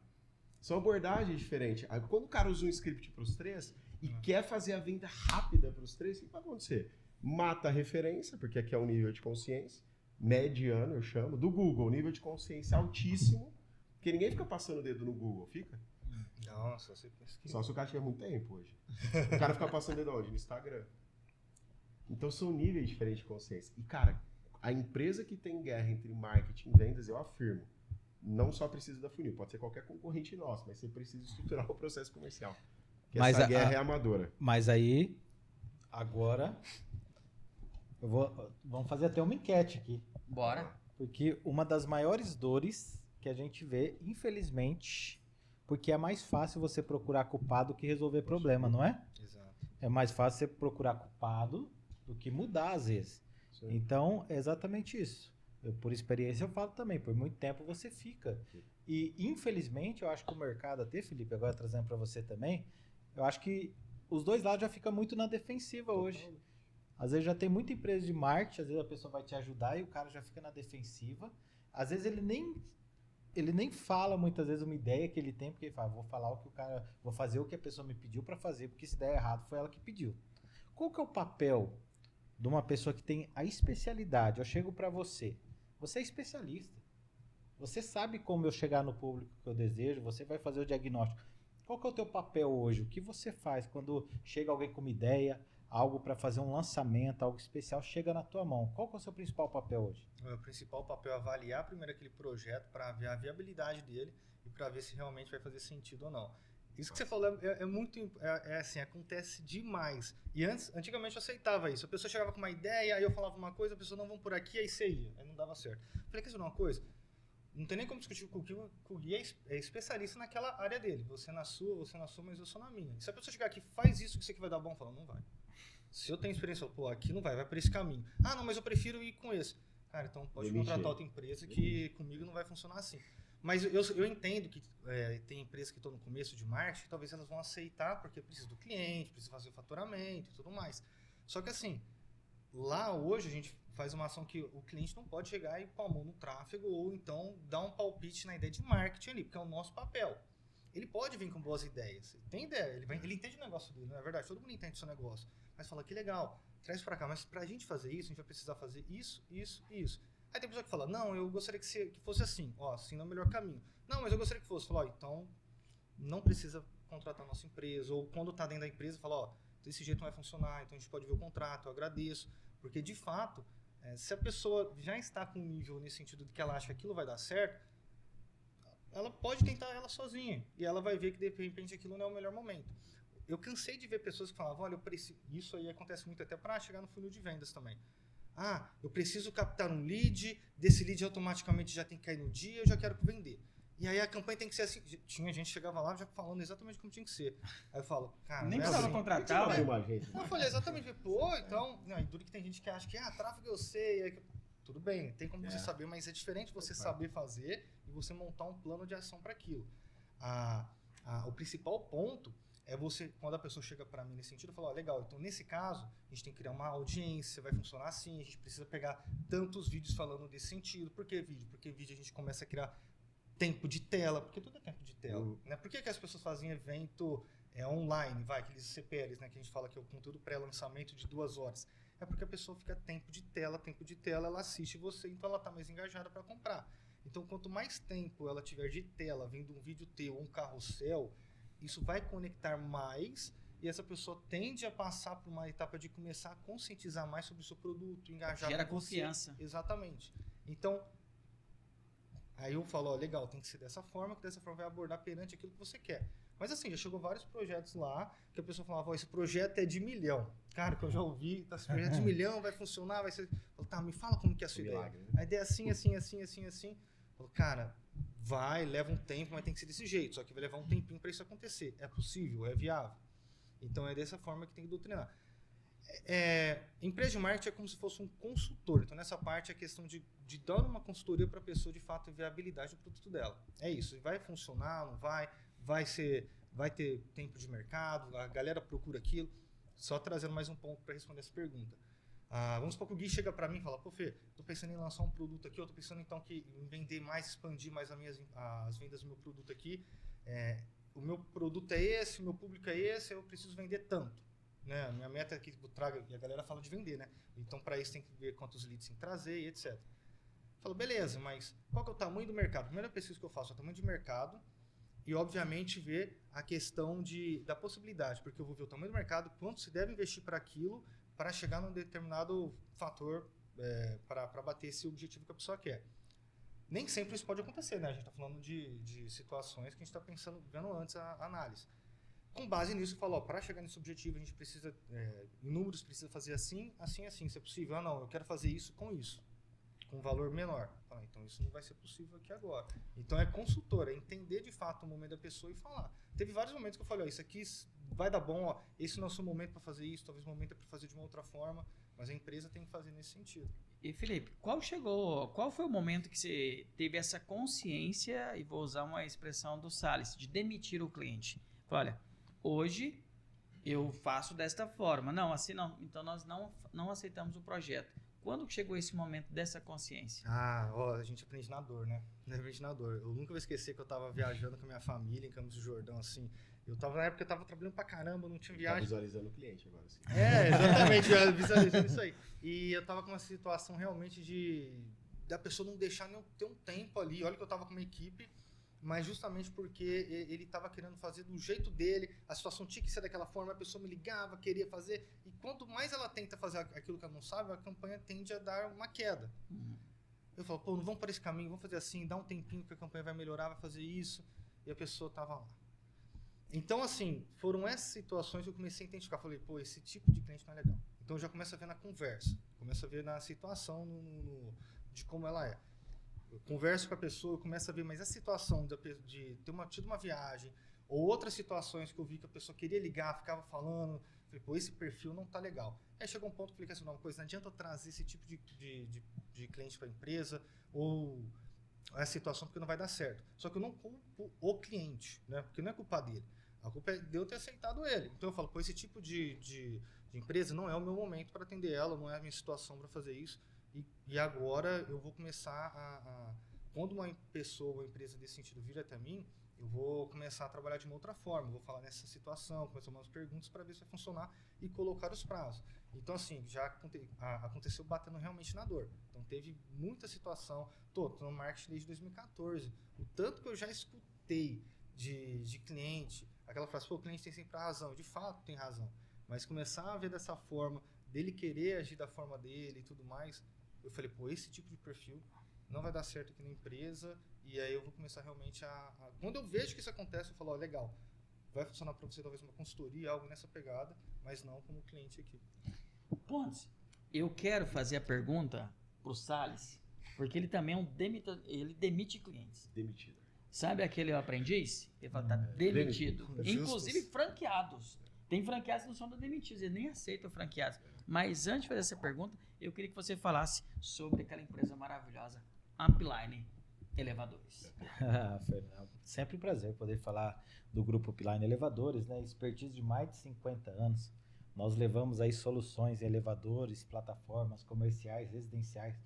São abordagens diferentes. Aí, quando o cara usa um script para os 3 e quer fazer a venda rápida para os 3, o que vai acontecer? Mata a referência, porque aqui é um nível de consciência mediano, eu chamo, do Google, nível de consciência altíssimo, porque ninguém fica passando o dedo no Google, fica? Não, só você pesquisa. Só se o cara tiver muito tempo hoje. O cara fica passando o dedo onde? No Instagram. Então são níveis diferentes de consciência. E, cara, a empresa que tem guerra entre marketing e vendas, eu afirmo, não só precisa da funil, pode ser qualquer concorrente nosso, mas você precisa estruturar o processo comercial. Porque Mas essa guerra é amadora. Mas aí, agora, vamos fazer até uma enquete aqui. Bora. Porque uma das maiores dores que a gente vê, infelizmente, porque é mais fácil você procurar culpado que resolver problema, não é? Exato. É mais fácil você procurar culpado do que mudar, às vezes. Sim. Então, é exatamente isso. Por experiência eu falo também, por muito tempo você fica. E infelizmente eu acho que o mercado até, Felipe, agora trazendo para você também, eu acho que os dois lados já ficam muito na defensiva hoje. Às vezes já tem muita empresa de marketing, às vezes a pessoa vai te ajudar e o cara já fica na defensiva. Às vezes ele nem fala muitas vezes uma ideia que ele tem, porque ele fala, vou fazer o que a pessoa me pediu para fazer, porque se der errado foi ela que pediu. Qual que é o papel de uma pessoa que tem a especialidade? Eu chego para você. Você é especialista. Você sabe como eu chegar no público que eu desejo, você vai fazer o diagnóstico. Qual que é o teu papel hoje? O que você faz quando chega alguém com uma ideia, algo para fazer um lançamento, algo especial, chega na tua mão? Qual que é o seu principal papel hoje? O meu principal papel é avaliar primeiro aquele projeto para ver a viabilidade dele e para ver se realmente vai fazer sentido ou não. Isso que você falou assim, acontece demais. E antigamente eu aceitava isso. A pessoa chegava com uma ideia, aí eu falava uma coisa, a pessoa não, vamos por aqui, aí você ia. Aí não dava certo. Falei, quer dizer uma coisa? Não tem nem como discutir com o Gui, é especialista naquela área dele. Você na sua, mas eu sou na minha. E se a pessoa chegar aqui, faz isso que isso aqui vai dar bom, fala, não vai. Se eu tenho experiência, pô, aqui não vai por esse caminho. Ah, não, mas eu prefiro ir com esse. Cara, então pode contratar outra empresa que comigo não vai funcionar assim. Mas eu entendo que tem empresas que estão no começo de marketing, talvez elas vão aceitar, porque precisa do cliente, precisa fazer o faturamento e tudo mais. Só que assim, lá hoje a gente faz uma ação que o cliente não pode chegar e pôr a mão no tráfego ou então dar um palpite na ideia de marketing ali, porque é o nosso papel. Ele pode vir com boas ideias. Tem ideia, ele entende o negócio dele, não é verdade? Todo mundo entende o seu negócio. Mas fala, que legal, traz pra cá. Mas pra gente fazer isso, a gente vai precisar fazer isso, isso e isso. Aí tem pessoa que fala, não, eu gostaria que fosse assim. Ó, assim não é o melhor caminho. Não, mas eu gostaria que fosse. Fala, ó, então não precisa contratar a nossa empresa. Ou quando tá dentro da empresa, fala, ó, desse jeito não vai funcionar, então a gente pode ver o contrato, eu agradeço. Porque, de fato, se a pessoa já está com um nível nesse sentido de que ela acha que aquilo vai dar certo, ela pode tentar ela sozinha. E ela vai ver que, de repente, aquilo não é o melhor momento. Eu cansei de ver pessoas que falavam, olha, eu preciso... Isso aí acontece muito até para chegar no funil de vendas também. Ah, eu preciso captar um lead, desse lead automaticamente já tem que cair no dia, eu já quero vender. E aí a campanha tem que ser assim. Tinha gente que chegava lá já falando exatamente como tinha que ser. Aí eu falo, cara, Nem não é precisava assim. contratar, Não, velho. uma gente. Eu falei exatamente, pô, então... Não, e duro que tem gente que acha que, tráfego eu sei. Aí, tudo bem, tem como você saber, mas é diferente você saber fazer e você montar um plano de ação para aquilo. O principal ponto é você, quando a pessoa chega para mim nesse sentido, eu falo, legal, então nesse caso, a gente tem que criar uma audiência, vai funcionar assim, a gente precisa pegar tantos vídeos falando desse sentido. Por que vídeo? Porque vídeo a gente começa a criar tempo de tela, porque tudo é tempo de tela. Né? Por que as pessoas fazem evento online, aqueles CPLs, né, que a gente fala que é o conteúdo pré-lançamento de 2 horas? É porque a pessoa fica tempo de tela, ela assiste você, então ela está mais engajada para comprar. Então, quanto mais tempo ela tiver de tela, vendo um vídeo teu ou um carrossel, isso vai conectar mais e essa pessoa tende a passar por uma etapa de começar a conscientizar mais sobre o seu produto, engajar Gera com você. confiança. Exatamente. Então, aí eu falo, ó, legal, tem que ser dessa forma, que dessa forma vai abordar perante aquilo que você quer. Mas assim, já chegou vários projetos lá, que a pessoa falava, ó, esse projeto é de 1 milhão. Cara, que eu já ouvi, esse projeto é de 1 milhão, vai funcionar, vai ser... Eu falo, tá, me fala como que é a sua ideia. Milagre, né? A ideia é assim, assim, assim, assim, assim. Eu falo, cara, vai, leva um tempo, mas tem que ser desse jeito, só que vai levar um tempinho para isso acontecer. É possível? É viável? Então é dessa forma que tem que doutrinar. Empresa de marketing é como se fosse um consultor. Então, nessa parte, é a questão de dar uma consultoria para a pessoa, de fato, ver a habilidade do produto dela. É isso. Vai funcionar, não vai? Vai ter tempo de mercado? A galera procura aquilo? Só trazendo mais um ponto para responder essa pergunta. Vamos supor que o Gui chega para mim e fala, pô, Fê, tô pensando em lançar um produto aqui, eu tô pensando então em vender mais, expandir mais as vendas do meu produto aqui. O meu produto é esse, o meu público é esse, eu preciso vender tanto. Né? A minha meta é que eu traga, e a galera fala de vender, né? Então, para isso, tem que ver quantos leads tem que trazer e etc. Eu falo, beleza, mas qual que é o tamanho do mercado? A primeira pesquisa que eu faço é o tamanho de mercado e, obviamente, ver a questão da possibilidade, porque eu vou ver o tamanho do mercado, quanto se deve investir para aquilo, para chegar num determinado fator para bater esse objetivo que a pessoa quer. Nem sempre isso pode acontecer, né? A gente está falando de situações que a gente está vendo antes a análise. Com base nisso, eu falo, para chegar nesse objetivo, a gente precisa, em números, precisa fazer assim, assim, assim. Se é possível, não, eu quero fazer isso, com um valor menor. Então, isso não vai ser possível aqui agora. Então, é consultor, é entender de fato o momento da pessoa e falar. Teve vários momentos que eu falei, isso aqui vai dar bom, ó, esse não é o seu momento para fazer isso, talvez o momento é para fazer de uma outra forma, mas a empresa tem que fazer nesse sentido. E Felipe, qual foi o momento que você teve essa consciência, e vou usar uma expressão do Salles, de demitir o cliente? Olha, hoje eu faço desta forma. Não, assim não. Então nós não aceitamos o projeto. Quando chegou esse momento dessa consciência? A gente aprende na dor, né? Aprende na dor. Eu nunca vou esquecer que eu tava viajando com a minha família em Campos do Jordão, assim. Na época eu tava trabalhando pra caramba, não tinha viagem. Tá visualizando o cliente agora, assim. Exatamente, visualizando isso aí. E eu tava com uma situação realmente da pessoa não deixar nem ter um tempo ali. Olha que eu tava com uma equipe, mas justamente porque ele estava querendo fazer do jeito dele, a situação tinha que ser daquela forma, a pessoa me ligava, queria fazer, e quanto mais ela tenta fazer aquilo que ela não sabe, a campanha tende a dar uma queda. Eu falo, pô, não vamos por esse caminho, vamos fazer assim, dá um tempinho que a campanha vai melhorar, vai fazer isso, e a pessoa estava lá. Então, assim, foram essas situações que eu comecei a identificar, falei, pô, esse tipo de cliente não é legal. Então, eu já começo a ver na conversa, começo a ver na situação, de como ela é. Eu converso com a pessoa, eu começo a ver, mas a situação de ter tido uma viagem, ou outras situações que eu vi que a pessoa queria ligar, ficava falando, falei, pô, esse perfil não tá legal. Aí chegou um ponto que eu falei assim, não adianta eu trazer esse tipo de cliente para a empresa, ou essa situação porque não vai dar certo. Só que eu não culpo o cliente, né? Porque não é culpa dele. A culpa é de eu ter aceitado ele. Então eu falo, pô, esse tipo de empresa não é o meu momento para atender ela, não é a minha situação para fazer isso. E agora eu vou começar quando uma pessoa, uma empresa desse sentido vir até mim, eu vou começar a trabalhar de uma outra forma. Eu vou falar nessa situação, começar umas perguntas para ver se vai funcionar e colocar os prazos. Então, assim, já aconteceu batendo realmente na dor. Então, teve muita situação. Tô no marketing desde 2014. O tanto que eu já escutei de cliente, aquela frase, pô, o cliente tem sempre a razão. De fato, tem razão. Mas começar a ver dessa forma, dele querer agir da forma dele e tudo mais, eu falei, pô, esse tipo de perfil não vai dar certo aqui na empresa. E aí eu vou começar realmente quando eu vejo que isso acontece, eu falo, ó, legal, vai funcionar para você talvez uma consultoria, algo nessa pegada, mas não como cliente aqui. Pontes, eu quero fazer a pergunta pro Salles, porque ele também é ele demite clientes. Demitido. Sabe aquele aprendiz? Ele fala, tá demitido. Inclusive franqueados. Tem franqueados que não são demitidos, eles nem aceitam franqueados. Mas antes de fazer essa pergunta, eu queria que você falasse sobre aquela empresa maravilhosa, Upline Elevadores. Fernando, sempre um prazer poder falar do Grupo Upline Elevadores, né? Expertise de mais de 50 anos. Nós levamos aí soluções em elevadores, plataformas comerciais, residenciais,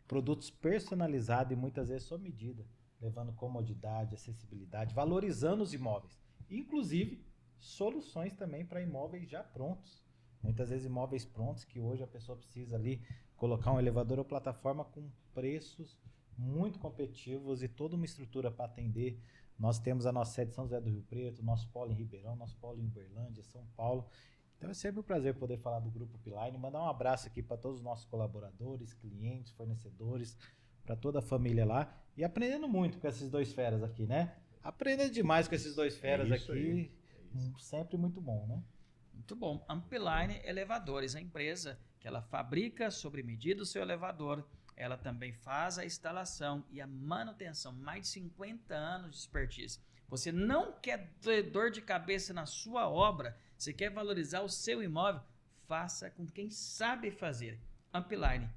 produtos personalizados e muitas vezes sob medida, levando comodidade, acessibilidade, valorizando os imóveis. Inclusive, soluções também para imóveis já prontos. Muitas vezes imóveis prontos que hoje a pessoa precisa ali colocar um elevador ou plataforma com preços muito competitivos e toda uma estrutura para atender. Nós temos a nossa sede em São José do Rio Preto, nosso polo em Ribeirão, nosso polo em Uberlândia, São Paulo. Então é sempre um prazer poder falar do Grupo Upline, mandar um abraço aqui para todos os nossos colaboradores, clientes, fornecedores, para toda a família lá e aprendendo muito com esses dois feras aqui, né? Aprendendo demais com esses dois feras aqui, sempre muito bom, né? Muito bom. Upline Elevadores, a empresa que ela fabrica sob medida o seu elevador, ela também faz a instalação e a manutenção, mais de 50 anos de expertise. Você não quer ter dor de cabeça na sua obra, você quer valorizar o seu imóvel, faça com quem sabe fazer. Upline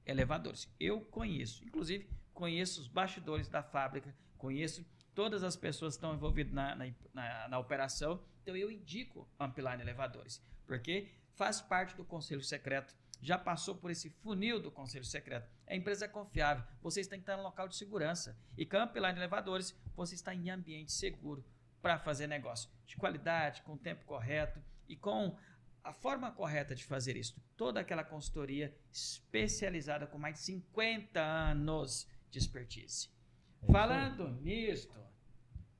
Elevadores. Eu conheço, inclusive conheço os bastidores da fábrica, conheço todas as pessoas que estão envolvidas na operação, então eu indico Upline Elevadores, porque faz parte do Conselho Secreto, já passou por esse funil do Conselho Secreto. A empresa é confiável, vocês têm que estar no local de segurança. E com a Upline Elevadores, você está em ambiente seguro para fazer negócio de qualidade, com o tempo correto e com a forma correta de fazer isso. Toda aquela consultoria especializada com mais de 50 anos de expertise. Falando nisto,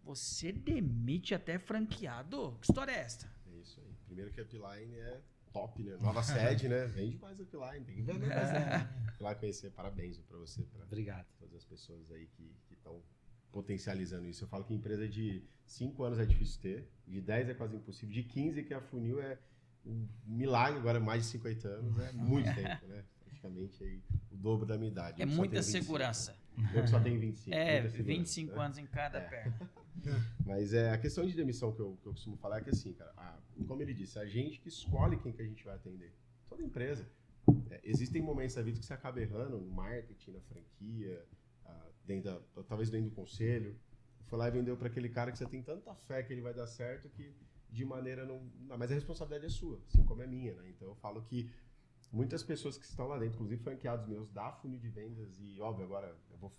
você demite até franqueado? Que história é esta? É isso aí. Primeiro que a Upline é top, né? Nova sede, né? Vende mais a Upline, tem que vender mais. Lá conhecer, parabéns para você, para Obrigado. Todas as pessoas aí que estão potencializando isso. Eu falo que empresa de 5 anos é difícil ter, de 10 é quase impossível, de 15 que a Funil é um milagre, agora mais de 50 anos, é muito tempo, né? Praticamente aí, o dobro da minha idade. É muita segurança. Eu que só tenho 25. É, 25 anos em cada perna. Mas a questão de demissão que eu costumo falar é que assim, cara, como ele disse, a gente que escolhe quem que a gente vai atender. Toda empresa. Existem momentos da vida que você acaba errando no marketing, na franquia, talvez dentro do conselho. Foi lá e vendeu para aquele cara que você tem tanta fé que ele vai dar certo que de maneira não... Mas a responsabilidade é sua, assim como é minha, né? Então eu falo que muitas pessoas que estão lá dentro, inclusive franqueados meus, da Funil de Vendas, e óbvio, agora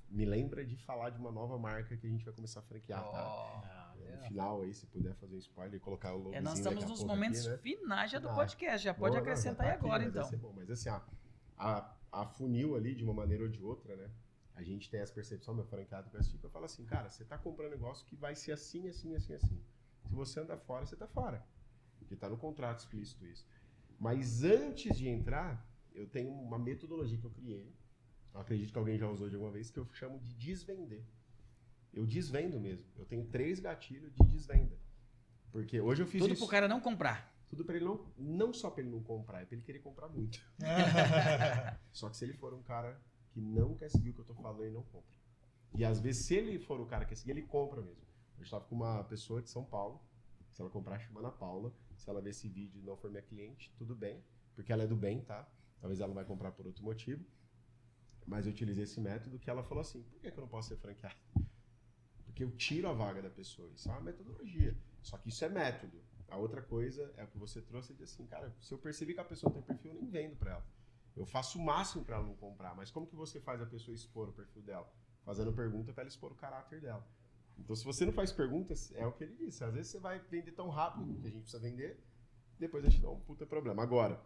me lembra de falar de uma nova marca que a gente vai começar a franquear, tá? No final aí, se puder fazer um spoiler e colocar o logozinho nós estamos nos momentos aqui, né? finais já do podcast, já pode acrescentar aí agora, então. Mas assim, a Funil ali, de uma maneira ou de outra, né? A gente tem essa percepção, meu franqueado com esse tipo, eu falo assim, cara, você tá comprando um negócio que vai ser assim, assim, assim, assim. Se você anda fora, você tá fora. Porque tá no contrato explícito isso. Mas antes de entrar, eu tenho uma metodologia que eu criei, eu acredito que alguém já usou de alguma vez, que eu chamo de desvender. Eu desvendo mesmo. Eu tenho 3 gatilhos de desvenda. Porque hoje eu fiz tudo isso. Pro cara não comprar. Tudo pra ele não só pra ele não comprar, é pra ele querer comprar muito. Só que se ele for um cara que não quer seguir o que eu tô falando, ele não compra. E às vezes, se ele for o cara que quer seguir, ele compra mesmo. Eu estava com uma pessoa de São Paulo, se ela comprar, chama Ana Paula. Se ela ver esse vídeo e não for minha cliente, tudo bem, porque ela é do bem, tá? Talvez ela não vai comprar por outro motivo. Mas eu utilizei esse método que ela falou assim, por que eu não posso ser franqueado? Porque eu tiro a vaga da pessoa. Isso é uma metodologia. Só que isso é método. A outra coisa é o que você trouxe de assim, cara, se eu perceber que a pessoa tem perfil, eu nem vendo para ela. Eu faço o máximo para ela não comprar. Mas como que você faz a pessoa expor o perfil dela? Fazendo pergunta para ela expor o caráter dela. Então, se você não faz perguntas, é o que ele disse. Às vezes você vai vender tão rápido que a gente precisa vender, depois a gente dá um puta problema. Agora,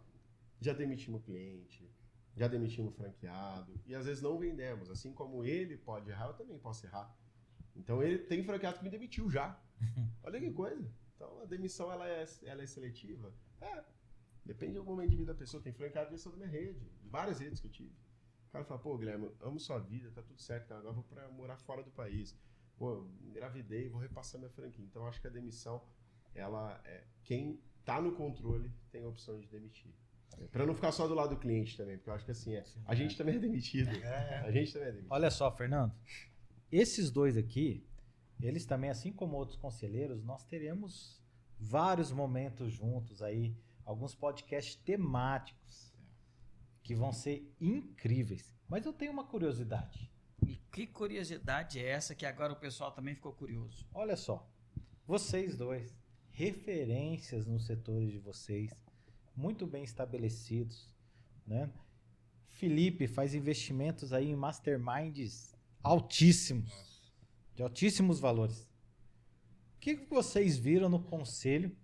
já demitimos cliente, já demitimos franqueado, e às vezes não vendemos. Assim como ele pode errar, eu também posso errar. Então, ele tem franqueado que me demitiu já. Olha que coisa. Então, a demissão, ela é seletiva? Depende do momento de vida da pessoa. Tem franqueado que da minha rede, de várias redes que eu tive. O cara fala, pô, Guilherme, amo sua vida, tá tudo certo, cara, agora vou pra morar fora do país. Pô, engravidei, vou repassar minha franquia. Então, acho que a demissão, ela quem tá no controle tem a opção de demitir. Para não ficar só do lado do cliente também, porque eu acho que assim, a gente também é demitido. A gente também é demitido. Olha só, Fernando, esses dois aqui, eles também, assim como outros conselheiros, nós teremos vários momentos juntos aí, alguns podcasts temáticos que vão ser incríveis. Mas eu tenho uma curiosidade. E que curiosidade é essa que agora o pessoal também ficou curioso? Olha só, vocês dois, referências nos setores de vocês, muito bem estabelecidos, né? Felipe faz investimentos aí em masterminds altíssimos, de altíssimos valores. O que vocês viram no conselho?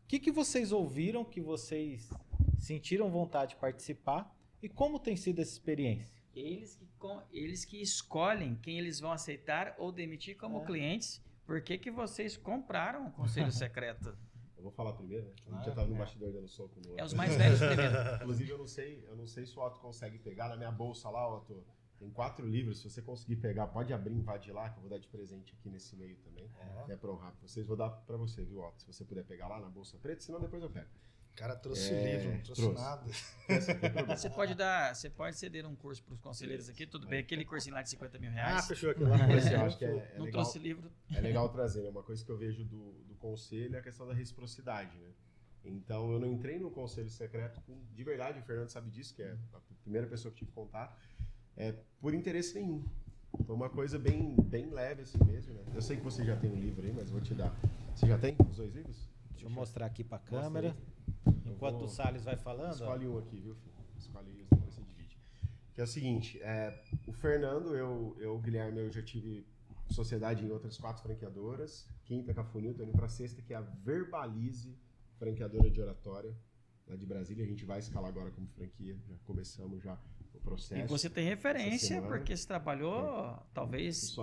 O que vocês ouviram que vocês sentiram vontade de participar? E como tem sido essa experiência? Eles que escolhem quem eles vão aceitar ou demitir como clientes. Por que vocês compraram o Conselho Secreto? Eu vou falar primeiro, né? A gente já tava no bastidor dando soco no outro. Os mais velhos primeiro. Inclusive, eu não sei se o Otto consegue pegar. Na minha bolsa lá, Otto, tem 4 livros. Se você conseguir pegar, pode abrir e invadir lá, que eu vou dar de presente aqui nesse meio também. É pra honrar. Vou dar pra você, viu, Otto? Se você puder pegar lá na bolsa preta, senão depois eu pego. O cara trouxe livro, não trouxe nada. Você pode ceder um curso para os conselheiros aqui, tudo bem, aquele cursinho lá de R$50 mil. Fechou aqui lá. Eu acho que não legal, trouxe livro. É legal trazer, né? Uma coisa que eu vejo do conselho é a questão da reciprocidade, né? Então, eu não entrei no conselho secreto de verdade, o Fernando sabe disso, que é a primeira pessoa que tive contato, por interesse nenhum. Foi uma coisa bem leve assim mesmo, né? Eu sei que você já tem um livro aí, mas vou te dar. Você já tem os 2 livros? Deixa eu mostrar aqui para a câmera. Enquanto o Salles vai falando. Escolhe um aqui, viu, filho? Escolhe isso, depois você divide. Que é o seguinte, o Fernando, o Guilherme, eu já tive sociedade em outras 4 franqueadoras. Quinta, Cafunil, tô indo pra sexta, que é a Verbalize, franqueadora de oratória, lá de Brasília. A gente vai escalar agora como franquia, já começamos já o processo. E você tem referência, porque você trabalhou, talvez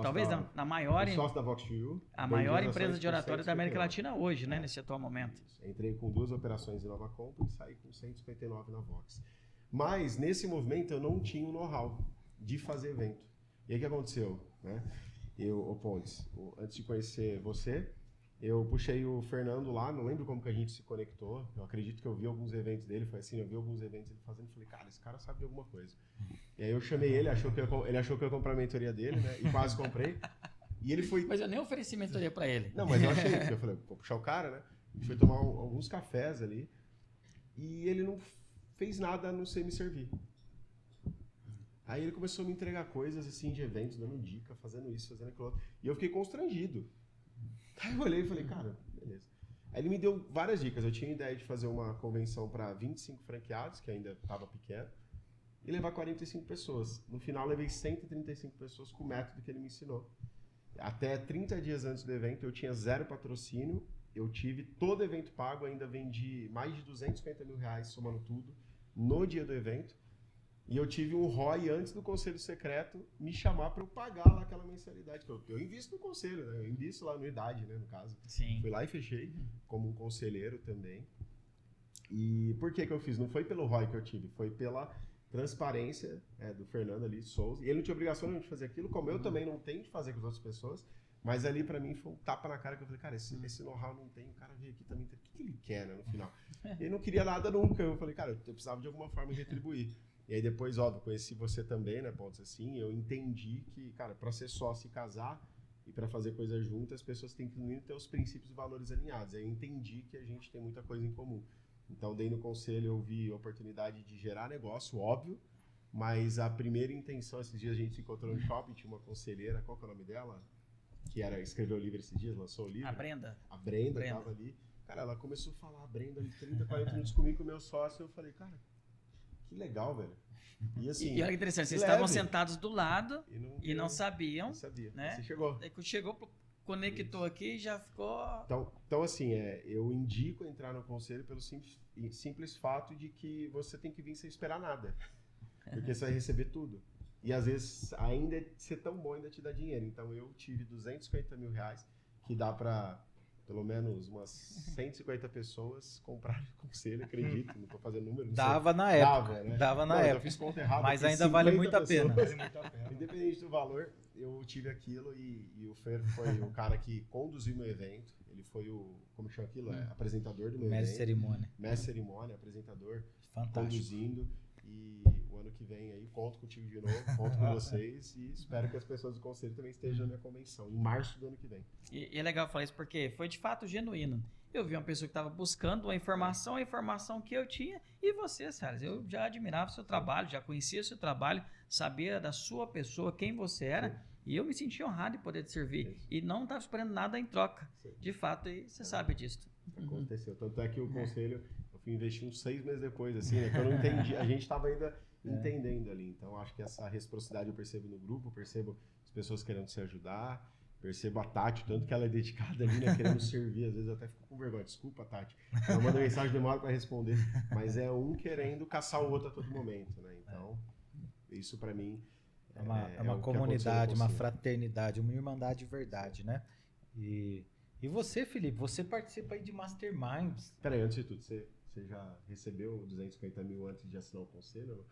na maior... Sócio da Vox2U. A maior empresa de oratória da América Latina hoje, né, nesse atual momento. Entrei com 2 operações em Nova Compra e saí com 159 na Vox. Mas, nesse movimento, eu não tinha o know-how de fazer evento. E aí, o que aconteceu? Né? Pontes, antes de conhecer você, eu puxei o Fernando lá, não lembro como que a gente se conectou, eu acredito que eu vi alguns eventos dele, foi assim, eu vi alguns eventos ele fazendo, falei, cara, esse cara sabe de alguma coisa. E aí eu chamei ele, ele achou que eu ia comprar a mentoria dele, né, e quase comprei. E ele foi... Mas eu nem ofereci mentoria pra ele. Não, mas eu achei, porque eu falei, vou puxar o cara, né, a gente foi tomar alguns cafés ali, e ele não fez nada a não ser me servir. Aí ele começou a me entregar coisas assim de eventos, dando dica, fazendo isso, fazendo aquilo outro. E eu fiquei constrangido. Aí eu olhei e falei, cara, beleza. Aí ele me deu várias dicas. Eu tinha a ideia de fazer uma convenção para 25 franqueados, que ainda estava pequeno, e levar 45 pessoas. No final, eu levei 135 pessoas com o método que ele me ensinou. Até 30 dias antes do evento, eu tinha 0 patrocínio. Eu tive todo evento pago, ainda vendi mais de R$250 mil, somando tudo, no dia do evento. E eu tive um ROI antes do Conselho Secreto me chamar para eu pagar lá aquela mensalidade. Eu invisto no conselho, né? Eu invisto lá na anuidade, né, no caso. Sim. Fui lá e fechei como um conselheiro também. E por que eu fiz? Não foi pelo ROI que eu tive, foi pela transparência do Fernando ali, Souza. E ele não tinha obrigação nenhuma de fazer aquilo, como eu também não tenho de fazer com as outras pessoas. Mas ali para mim foi um tapa na cara que eu falei, cara, esse know-how não tem, o cara veio aqui também, o que ele quer, né, no final? Ele não queria nada nunca. Eu falei, cara, eu precisava de alguma forma retribuir. E aí depois, óbvio, conheci você também, né, Pontos, assim, eu entendi que, cara, para ser sócio e casar e para fazer coisas juntas, as pessoas têm que ter os princípios e valores alinhados. Aí eu entendi que a gente tem muita coisa em comum. Então, daí no conselho eu vi a oportunidade de gerar negócio, óbvio, Mas a primeira intenção, esses dias a gente se encontrou no shopping, tinha uma conselheira, qual que é o nome dela? Que escreveu o livro esses dias, lançou o livro. A Brenda. A Brenda tava ali. Cara, ela começou a falar, a Brenda ali, 30, 40 minutos comigo com o meu sócio. Eu falei, cara, que legal, velho. E assim. E olha que interessante, vocês leve. estavam sentados do lado E não sabiam. Não sabia. Né? Você chegou. Aí quando chegou, conectou aqui e já ficou. Então assim, eu indico entrar no conselho pelo simples fato de que você tem que vir sem esperar nada. Porque você vai receber tudo. E às vezes, ainda ser tão bom, ainda te dá dinheiro. Então eu tive 250 mil reais, que dá para pelo menos umas 150 pessoas comprarem o conselho, acredito. Não tô fazendo número. Dava na época. Né? Dava na época. época. Eu fiz conta errada. Mas ainda vale muito a pena. Independente do valor, eu tive aquilo e o Fer foi o cara que conduziu meu evento. Ele foi como chama aquilo? Apresentador do meu evento. Mestre cerimônia, apresentador. Fantástico. Conduzindo. E o ano que vem aí, conto contigo de novo, conto com vocês e espero que as pessoas do conselho também estejam na minha convenção, em março do ano que vem. E é legal falar isso porque foi de fato genuíno. Eu vi uma pessoa que estava buscando a informação que eu tinha, e você, Salles, eu já admirava o seu trabalho, já conhecia o seu trabalho, sabia da sua pessoa, quem você era, sim. E eu me senti honrado de poder te servir. Sim. E não estava esperando nada em troca. Sim. De fato, e você sabe disso. Aconteceu. Tanto é que o conselho, eu fui investir uns 6 meses depois, assim, né? Que eu não entendi. A gente estava ainda entendendo ali. Então, acho que essa reciprocidade eu percebo no grupo, percebo as pessoas querendo se ajudar, percebo a Tati, tanto que ela é dedicada ali, né? Querendo servir. Às vezes eu até fico com vergonha. Desculpa, Tati. Ela manda mensagem, demora para responder. Mas é um querendo caçar o outro a todo momento, né? Então, isso para mim... É uma comunidade, uma fraternidade, uma irmandade de verdade, né? E você, Felipe, você participa aí de Masterminds. Peraí, antes de tudo, você já recebeu 250 mil antes de assinar o conselho?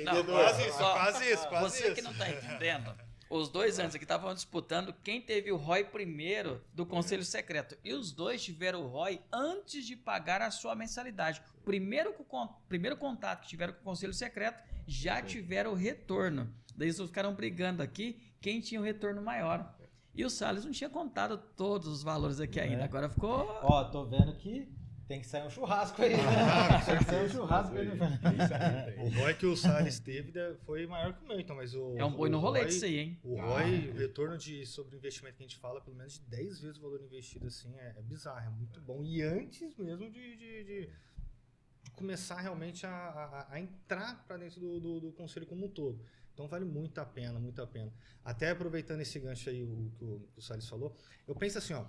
Não, quase isso. Você que não está entendendo, os dois antes aqui estavam disputando quem teve o ROI primeiro do Conselho Secreto. E os dois tiveram o ROI antes de pagar a sua mensalidade. Primeiro contato que tiveram com o Conselho Secreto, já tiveram o retorno. Daí eles ficaram brigando aqui quem tinha o retorno maior. E o Salles não tinha contado todos os valores aqui ainda. Agora ficou... Ó, tô vendo que tem que sair um churrasco aí. Tem que sair um churrasco aí. O ROI que o Salles teve foi maior que o meu, então, mas é um boi no rolete isso aí, hein? O ROI, o retorno sobre o investimento que a gente fala, pelo menos de 10 vezes o valor investido, assim, é bizarro, é muito bom. E antes mesmo de começar realmente a entrar para dentro do conselho como um todo. Então vale muito a pena, muito a pena. Até aproveitando esse gancho aí, o que o Salles falou, eu penso assim, ó,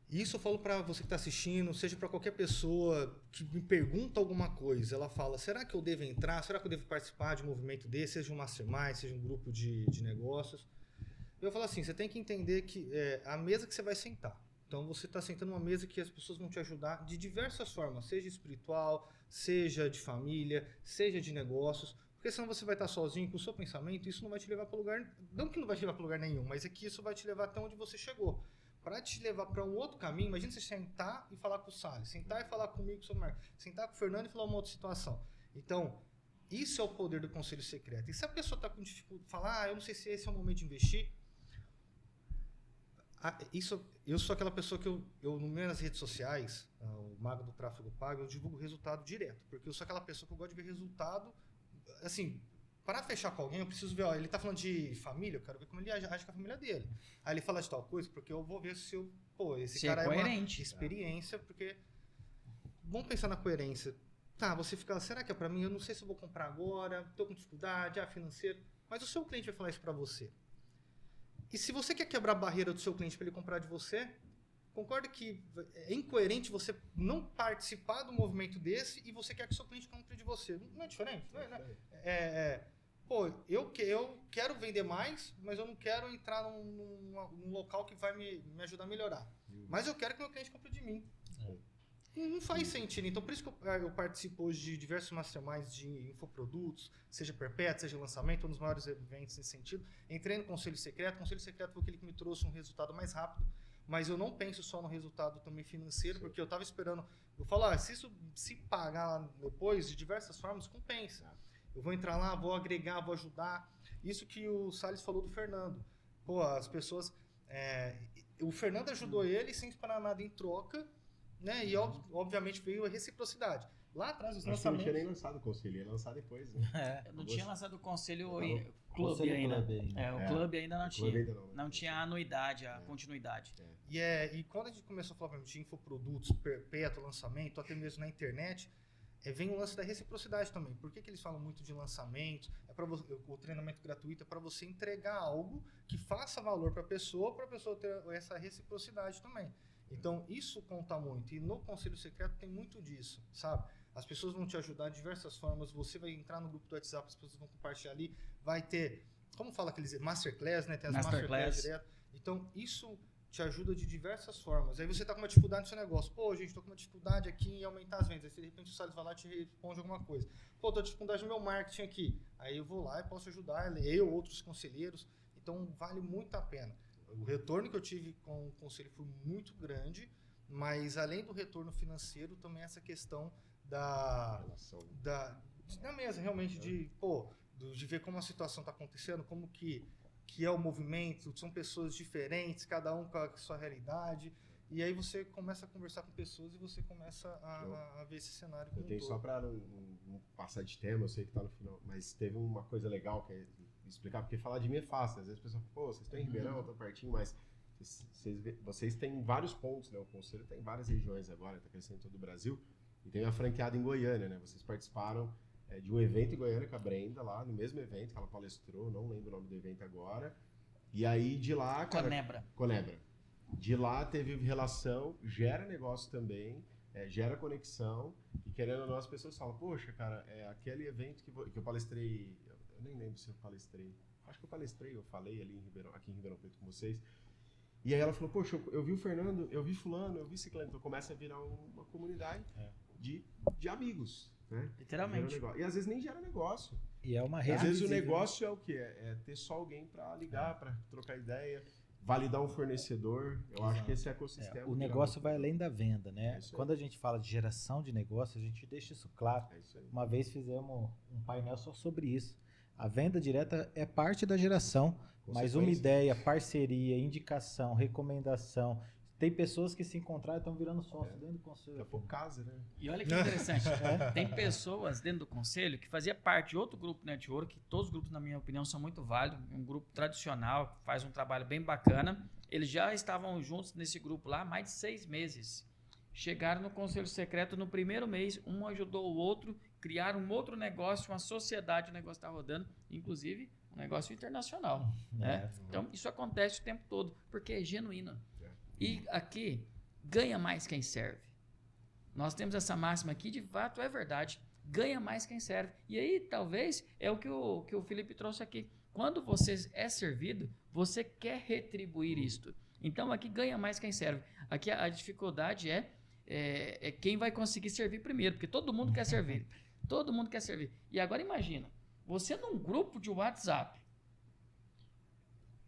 isso eu falo para você que está assistindo, seja para qualquer pessoa que me pergunta alguma coisa, ela fala, será que eu devo entrar, será que eu devo participar de um movimento desse, seja um mastermind, seja um grupo de negócios? Eu falo assim, você tem que entender que a mesa que você vai sentar. Então você está sentando numa mesa que as pessoas vão te ajudar de diversas formas, seja espiritual, seja de família, seja de negócios, porque senão você vai estar sozinho com o seu pensamento, isso não vai te levar para lugar, não que não vai te levar para lugar nenhum, mas é que isso vai te levar até onde você chegou. Para te levar para um outro caminho, imagina você sentar e falar com o Salles, sentar e falar comigo sobre o Marco, sentar com o Fernando e falar uma outra situação. Então, isso é o poder do Conselho Secreto. E se a pessoa está com dificuldade, falar, eu não sei se esse é o momento de investir, eu sou aquela pessoa que eu nas minhas redes sociais, o Mago do Tráfego Pago, eu divulgo resultado direto, porque eu sou aquela pessoa que eu gosto de ver resultado, assim, para fechar com alguém, eu preciso ver, ó, ele tá falando de família, eu quero ver como ele age com a família dele. Aí ele fala de tal coisa, porque eu vou ver se esse cara é coerente. Uma experiência, porque vamos pensar na coerência. Tá, você fica, será que é para mim? Eu não sei se eu vou comprar agora, tô com dificuldade, financeiro, mas o seu cliente vai falar isso para você. E se você quer quebrar a barreira do seu cliente para ele comprar de você, concorda que é incoerente você não participar do movimento desse e você quer que o seu cliente compre de você. Não é diferente? Não é? Eu quero vender mais, mas eu não quero entrar num local que vai me ajudar a melhorar. Mas eu quero que o meu cliente compre de mim. Não faz sentido. Então, por isso que eu participo hoje de diversos masterminds de infoprodutos, seja perpétuo, seja lançamento, um dos maiores eventos nesse sentido. Entrei no Conselho Secreto. O Conselho Secreto foi aquele que me trouxe um resultado mais rápido, mas eu não penso só no resultado também financeiro, porque eu estava esperando... Eu falo, se isso se pagar depois, de diversas formas, compensa. Eu vou entrar lá, vou agregar, vou ajudar. Isso que o Salles falou do Fernando. As pessoas... o Fernando ajudou ele sem esperar nada em troca, né? E obviamente veio a reciprocidade. Lá atrás, os Acho que não lançamentos... tinha nem lançado o conselho, ia lançar depois, né? Eu não tinha lançado o conselho clube Conselho ainda. Clube ainda. O clube ainda não O clube tinha. ainda não, né? Não tinha a anuidade, a continuidade. E quando a gente começou a falar de infoprodutos, perpétuo, lançamento, até mesmo na internet, vem o lance da reciprocidade também. Por que eles falam muito de lançamento? O treinamento gratuito é para você entregar algo que faça valor para a pessoa ter essa reciprocidade também. Então, isso conta muito. E no Conselho Secreto tem muito disso, sabe? As pessoas vão te ajudar de diversas formas. Você vai entrar no grupo do WhatsApp, as pessoas vão compartilhar ali. Vai ter, como fala aqueles masterclass, né? Tem as masterclass direto. Então, isso te ajuda de diversas formas. Aí você está com uma dificuldade no seu negócio. Pô, gente, estou com uma dificuldade aqui em aumentar as vendas. Aí, de repente, o Salles vai lá e te responde alguma coisa. Pô, estou com dificuldade no meu marketing aqui. Aí eu vou lá e posso ajudar eu ou outros conselheiros. Então, vale muito a pena. O retorno que eu tive com o conselho foi muito grande, mas além do retorno financeiro, também essa questão da mesa, realmente, de ver como a situação está acontecendo, como que é o movimento, são pessoas diferentes, cada um com a sua realidade, e aí você começa a conversar com pessoas e você começa a ver esse cenário como Eu tenho só para não passar de tema, eu sei que está no final, mas teve uma coisa legal que é explicar, porque falar de mim é fácil, às vezes a pessoa fala, pô, vocês estão em Ribeirão, estão pertinho, mas vocês têm vários pontos, né? O Conselho tem várias regiões agora, está crescendo em todo o Brasil, e tem uma franqueada em Goiânia, né? Vocês participaram de um evento em Goiânia com a Brenda, lá no mesmo evento que ela palestrou, não lembro o nome do evento agora, e aí de lá... Conebra. De lá teve relação, gera negócio também, gera conexão, e querendo ou não as pessoas falam, poxa, cara, aquele evento que eu palestrei, eu nem lembro se eu palestrei, acho que eu palestrei, eu falei ali aqui em Ribeirão Preto com vocês, e aí ela falou, poxa, eu vi o Fernando, eu vi fulano, eu vi ciclano, então começa a virar uma comunidade de amigos, né? Literalmente. E às vezes nem gera negócio. E é uma rede. Às vezes o visível. negócio é o quê? É ter só alguém para ligar, para trocar ideia, validar um fornecedor. Eu acho que esse ecossistema... O negócio vai além da venda, né? É Quando a gente fala de geração de negócio, a gente deixa isso claro. É isso aí. Uma vez fizemos um painel só sobre isso. A venda direta é parte da geração, mas uma ideia, parceria, indicação, recomendação. Tem pessoas que se encontraram e estão virando sócios dentro do conselho. Daqui a pouco casa, né? E olha que interessante, tem pessoas dentro do conselho que fazia parte de outro grupo network, todos os grupos, na minha opinião, são muito válidos, um grupo tradicional, faz um trabalho bem bacana. Eles já estavam juntos nesse grupo lá há mais de 6 meses. Chegaram no Conselho Secreto no primeiro mês, um ajudou o outro, criaram um outro negócio, uma sociedade, o negócio está rodando, inclusive um negócio internacional. Né? Então, isso acontece o tempo todo, porque é genuíno. E aqui, ganha mais quem serve. Nós temos essa máxima aqui, de fato é verdade. Ganha mais quem serve. E aí, talvez, é o que o Felipe trouxe aqui. Quando você é servido, você quer retribuir isto. Então, aqui ganha mais quem serve. Aqui a dificuldade é quem vai conseguir servir primeiro, porque todo mundo quer servir. Todo mundo quer servir. E agora imagina, você num grupo de WhatsApp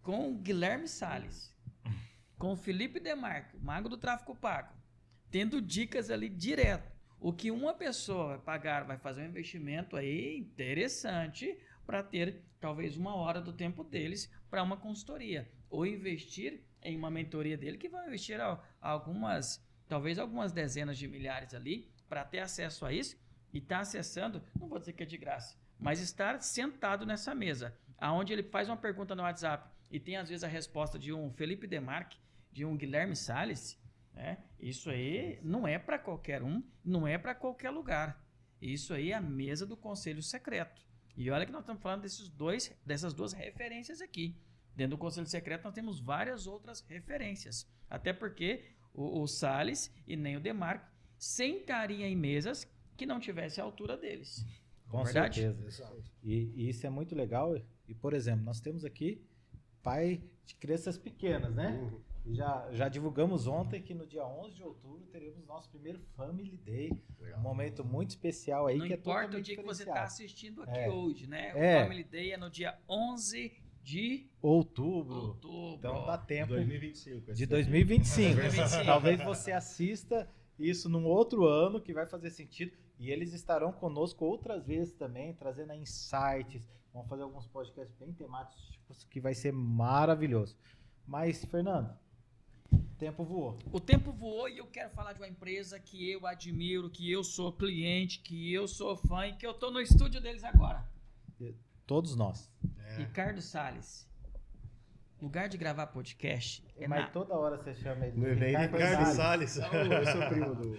com o Guilherme Salles, com o Felipe Demarque, mago do tráfico pago, tendo dicas ali direto. O que uma pessoa vai pagar, vai fazer um investimento aí interessante para ter talvez 1 hora do tempo deles para uma consultoria. Ou investir em uma mentoria dele, que vai investir talvez algumas dezenas de milhares ali para ter acesso a isso e estar acessando, não vou dizer que é de graça, mas estar sentado nessa mesa, aonde ele faz uma pergunta no WhatsApp e tem às vezes a resposta de um Felipe Demarque, de um Guilherme Salles, né? Isso aí não é para qualquer um, não é para qualquer lugar. Isso aí é a mesa do Conselho Secreto. E olha que nós estamos falando dessas duas referências aqui. Dentro do Conselho Secreto nós temos várias outras referências. Até porque o Salles e nem o Demarque sentariam em mesas que não tivesse a altura deles. Com verdade? certeza. E isso é muito legal. E, por exemplo, nós temos aqui pai de crianças pequenas, né? E já divulgamos ontem que no dia 11 de outubro teremos nosso primeiro Family Day. Legal. Um momento muito especial aí. Não que importa totalmente o dia que você está diferenciado. assistindo aqui hoje, né? O Family Day é no dia 11 de outubro. Então dá tempo. 2025. De 2025. 2025. Talvez você assista isso num outro ano que vai fazer sentido. E eles estarão conosco outras vezes também, trazendo insights. Vamos fazer alguns podcasts bem temáticos, que vai ser maravilhoso. Mas, Fernando, O tempo voou. O tempo voou e eu quero falar de uma empresa que eu admiro, que eu sou cliente, que eu sou fã e que eu tô no estúdio deles agora. Todos nós. Ricardo Salles. Lugar de gravar podcast é Mas toda hora você chama ele No evento, Ricardo Salles. Eu sou primo do...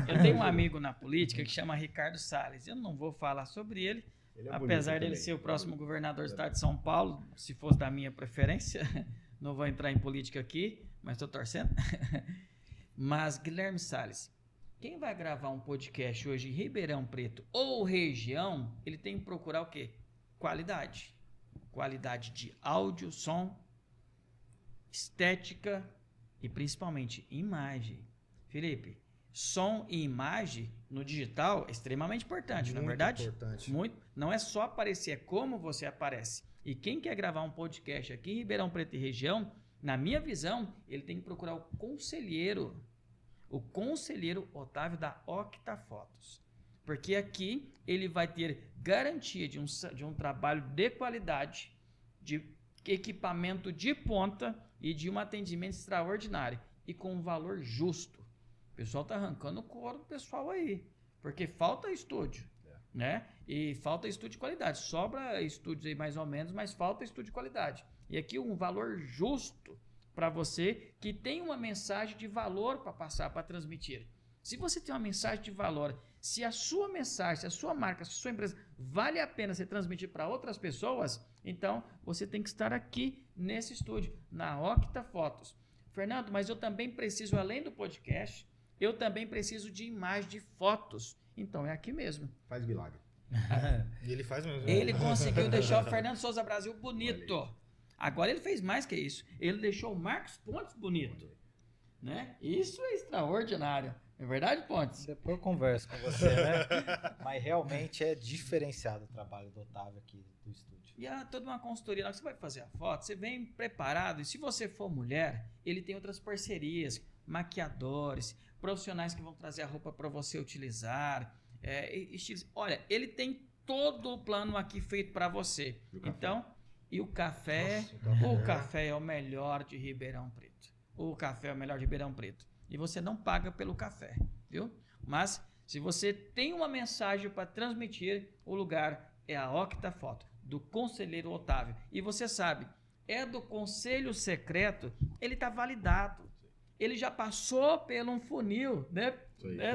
Eu tenho um amigo na política que chama Ricardo Salles. Eu não vou falar sobre ele, Ele é apesar bonito dele também. ser o próximo governador do estado de São Paulo, se fosse da minha preferência. Não vou entrar em política aqui, mas estou torcendo. Mas Guilherme Salles, quem vai gravar um podcast hoje em Ribeirão Preto ou região, ele tem que procurar o quê? Qualidade. Qualidade de áudio, som, estética e principalmente imagem. Felipe, som e imagem no digital é extremamente importante, não é verdade? Importante. Muito. Não é só aparecer, é como você aparece. E quem quer gravar um podcast aqui em Ribeirão Preto e região, na minha visão, ele tem que procurar o conselheiro Otávio da Octa Fotos. Porque aqui ele vai ter garantia de um trabalho de qualidade, de equipamento de ponta e de um atendimento extraordinário e com um valor justo. O pessoal tá arrancando o couro do pessoal aí, porque falta estúdio, né? E falta estúdio de qualidade. Sobra estúdios aí mais ou menos, mas falta estúdio de qualidade. E aqui um valor justo para você que tem uma mensagem de valor para passar, para transmitir. Se você tem uma mensagem de valor, se a sua mensagem, se a sua marca, se a sua empresa vale a pena ser transmitir para outras pessoas, então você tem que estar aqui nesse estúdio, na Octa Fotos. Fernando, mas eu também preciso, além do podcast, eu também preciso de imagem, de fotos. Então é aqui mesmo. Faz milagre. E ele faz mesmo. Ele conseguiu deixar o Fernando Souza Brasil bonito. Agora ele fez mais que isso. Ele deixou o Marcos Pontes bonito. Né? Isso é extraordinário. É verdade, Pontes? Depois eu converso com você, né? Mas realmente é diferenciado o trabalho do Otávio aqui do estúdio. E há toda uma consultoria. Na hora que você vai fazer a foto, você vem preparado. E se você for mulher, ele tem outras parcerias, maquiadores, profissionais que vão trazer a roupa para você utilizar. Olha, ele tem todo o plano aqui feito para você. Então, e o café? Nossa, O café é o melhor de Ribeirão Preto. O café é o melhor de Ribeirão Preto. E você não paga pelo café, viu? Mas, se você tem uma mensagem para transmitir, o lugar é a Octa Foto, do conselheiro Otávio. E você sabe, é do conselho secreto, ele está validado. Ele já passou pelo um funil, né?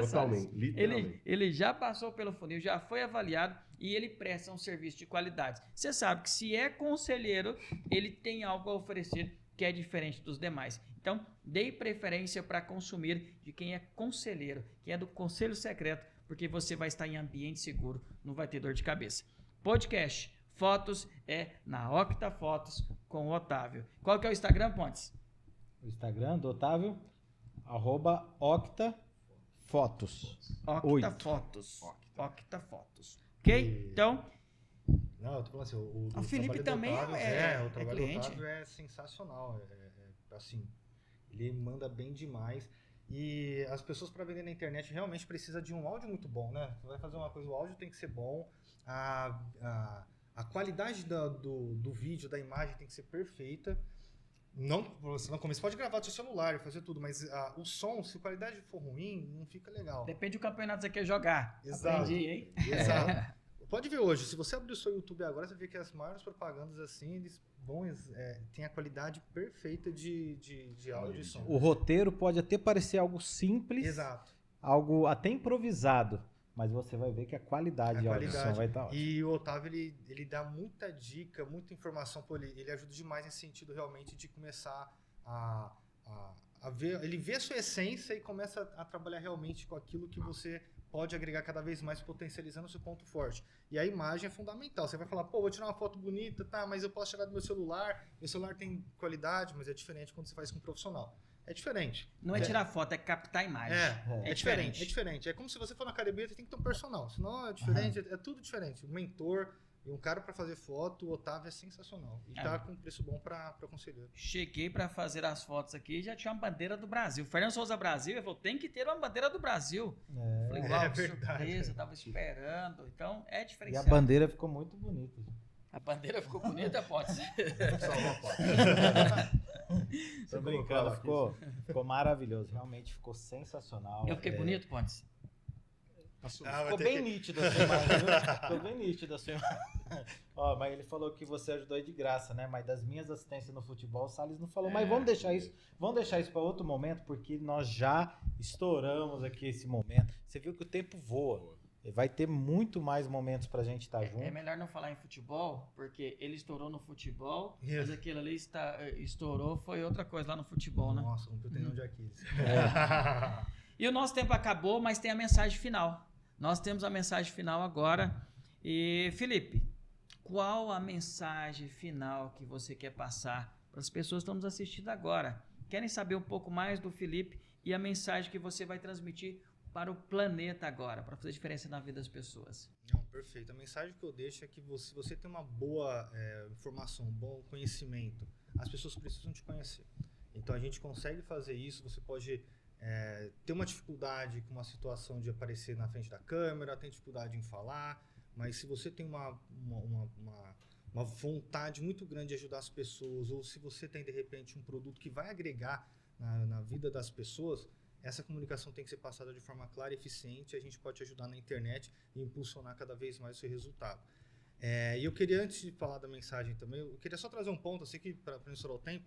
Totalmente, literalmente. Ele já passou pelo funil, já foi avaliado e ele presta um serviço de qualidade. Você sabe que se é conselheiro, ele tem algo a oferecer que é diferente dos demais. Então, dê preferência para consumir de quem é conselheiro, quem é do conselho secreto, porque você vai estar em ambiente seguro, não vai ter dor de cabeça. Podcast, fotos é na Octa Fotos com o Otávio. Qual que é o Instagram, Pontes? O Instagram do Otávio, @octafotos. Octa Fotos. Octa Fotos. Ok? Então, Não, eu tô falando assim, O Felipe trabalho do também Otávio, é o trabalho cliente. do Otávio é sensacional. Assim, ele manda bem demais. E as pessoas para vender na internet realmente precisam de um áudio muito bom, né? Você vai fazer uma coisa, o áudio tem que ser bom, a qualidade do vídeo, da imagem tem que ser perfeita. Não, você no começo pode gravar do seu celular e fazer tudo, mas o som, se a qualidade for ruim, não fica legal. depende do campeonato que você quer jogar. Exato. Aprendi, hein? Exato. Pode ver hoje, se você abrir o seu YouTube agora, você vê que as maiores propagandas assim, eles têm a qualidade perfeita de áudio e som. O roteiro pode até parecer algo simples, Exato. algo até improvisado, mas você vai ver que a qualidade de audição vai estar ótima. E o Otávio, ele dá muita dica, muita informação, ele ajuda demais nesse sentido realmente de começar a ver, ele vê a sua essência e começa a trabalhar realmente com aquilo que você pode agregar cada vez mais, potencializando o seu ponto forte. E a imagem é fundamental. Você vai falar, pô, vou tirar uma foto bonita, tá, mas eu posso tirar do meu celular tem qualidade, mas é diferente quando você faz com um profissional. É diferente. Não é tirar foto, é captar a imagem. É diferente. É diferente. É como se você for na academia, você tem que ter um personal. Senão é diferente, é tudo diferente. Um mentor e um cara para fazer foto, o Otávio é sensacional. E tá com um preço bom para conselheiro. Cheguei para fazer as fotos aqui e já tinha uma bandeira do Brasil. Fernando Souza Brasil, ele falou, tem que ter uma bandeira do Brasil. Falei, uau, que verdade. surpresa, tava esperando. Então, é E a diferenciado. bandeira ficou muito bonita. A bandeira ficou bonita, pode ser. Só uma foto. Tô brincando, ficou maravilhoso. Realmente ficou sensacional. Eu fiquei bonito, Pontes? Ficou bem nítido a sua imagem, viu? Ficou bem nítido a sua imagem. Ó, mas ele falou que você ajudou aí de graça, né? Mas das minhas assistências no futebol, o Salles não falou. Mas vamos deixar isso para outro momento, porque nós já estouramos aqui esse momento. Você viu que o tempo voa. Vai ter muito mais momentos pra gente estar junto. É melhor não falar em futebol, porque ele estourou no futebol, mas aquele ali estourou, foi outra coisa lá no futebol, né? Nossa, não tem onde aqui. E o nosso tempo acabou, mas tem a mensagem final. Nós temos a mensagem final agora. E, Felipe, qual a mensagem final que você quer passar para as pessoas que estão nos assistindo agora? Querem saber um pouco mais do Felipe e a mensagem que você vai transmitir para o planeta agora, para fazer diferença na vida das pessoas? Não, perfeito. A mensagem que eu deixo é que você tem uma boa informação, um bom conhecimento, as pessoas precisam te conhecer. Então a gente consegue fazer isso, você pode ter uma dificuldade com uma situação de aparecer na frente da câmera, tem dificuldade em falar, mas se você tem uma vontade muito grande de ajudar as pessoas, ou se você tem de repente um produto que vai agregar na vida das pessoas, essa comunicação tem que ser passada de forma clara e eficiente, a gente pode te ajudar na internet e impulsionar cada vez mais o seu resultado. E eu queria, antes de falar da mensagem também, eu queria só trazer um ponto, eu sei que para não estourar o tempo.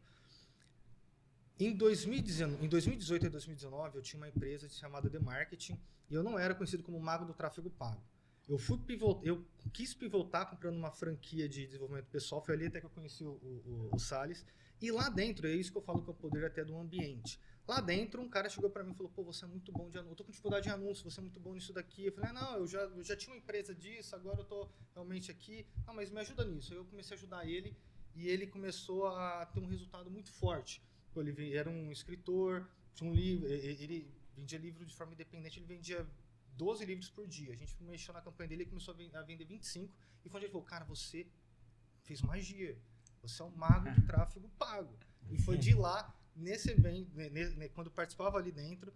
Em 2018 e 2019, eu tinha uma empresa chamada The Marketing e eu não era conhecido como mago do tráfego pago. Eu quis pivotar comprando uma franquia de desenvolvimento pessoal, foi ali até que eu conheci o Salles. E lá dentro, é isso que eu falo que é o poder até do ambiente. Lá dentro, um cara chegou pra mim e falou, pô, você é muito bom de anúncio, eu tô com dificuldade de anúncio, você é muito bom nisso daqui. Eu falei, não, eu já tinha uma empresa disso, agora eu tô realmente aqui. Não, mas me ajuda nisso. Aí eu comecei a ajudar ele e ele começou a ter um resultado muito forte. Ele era um escritor, tinha um livro, ele vendia livro de forma independente, ele vendia 12 livros por dia. A gente mexeu na campanha dele e começou a vender 25. E foi onde ele falou, cara, você fez magia. Você é um mago de tráfego pago. E foi de lá, nesse evento, quando eu participava ali dentro,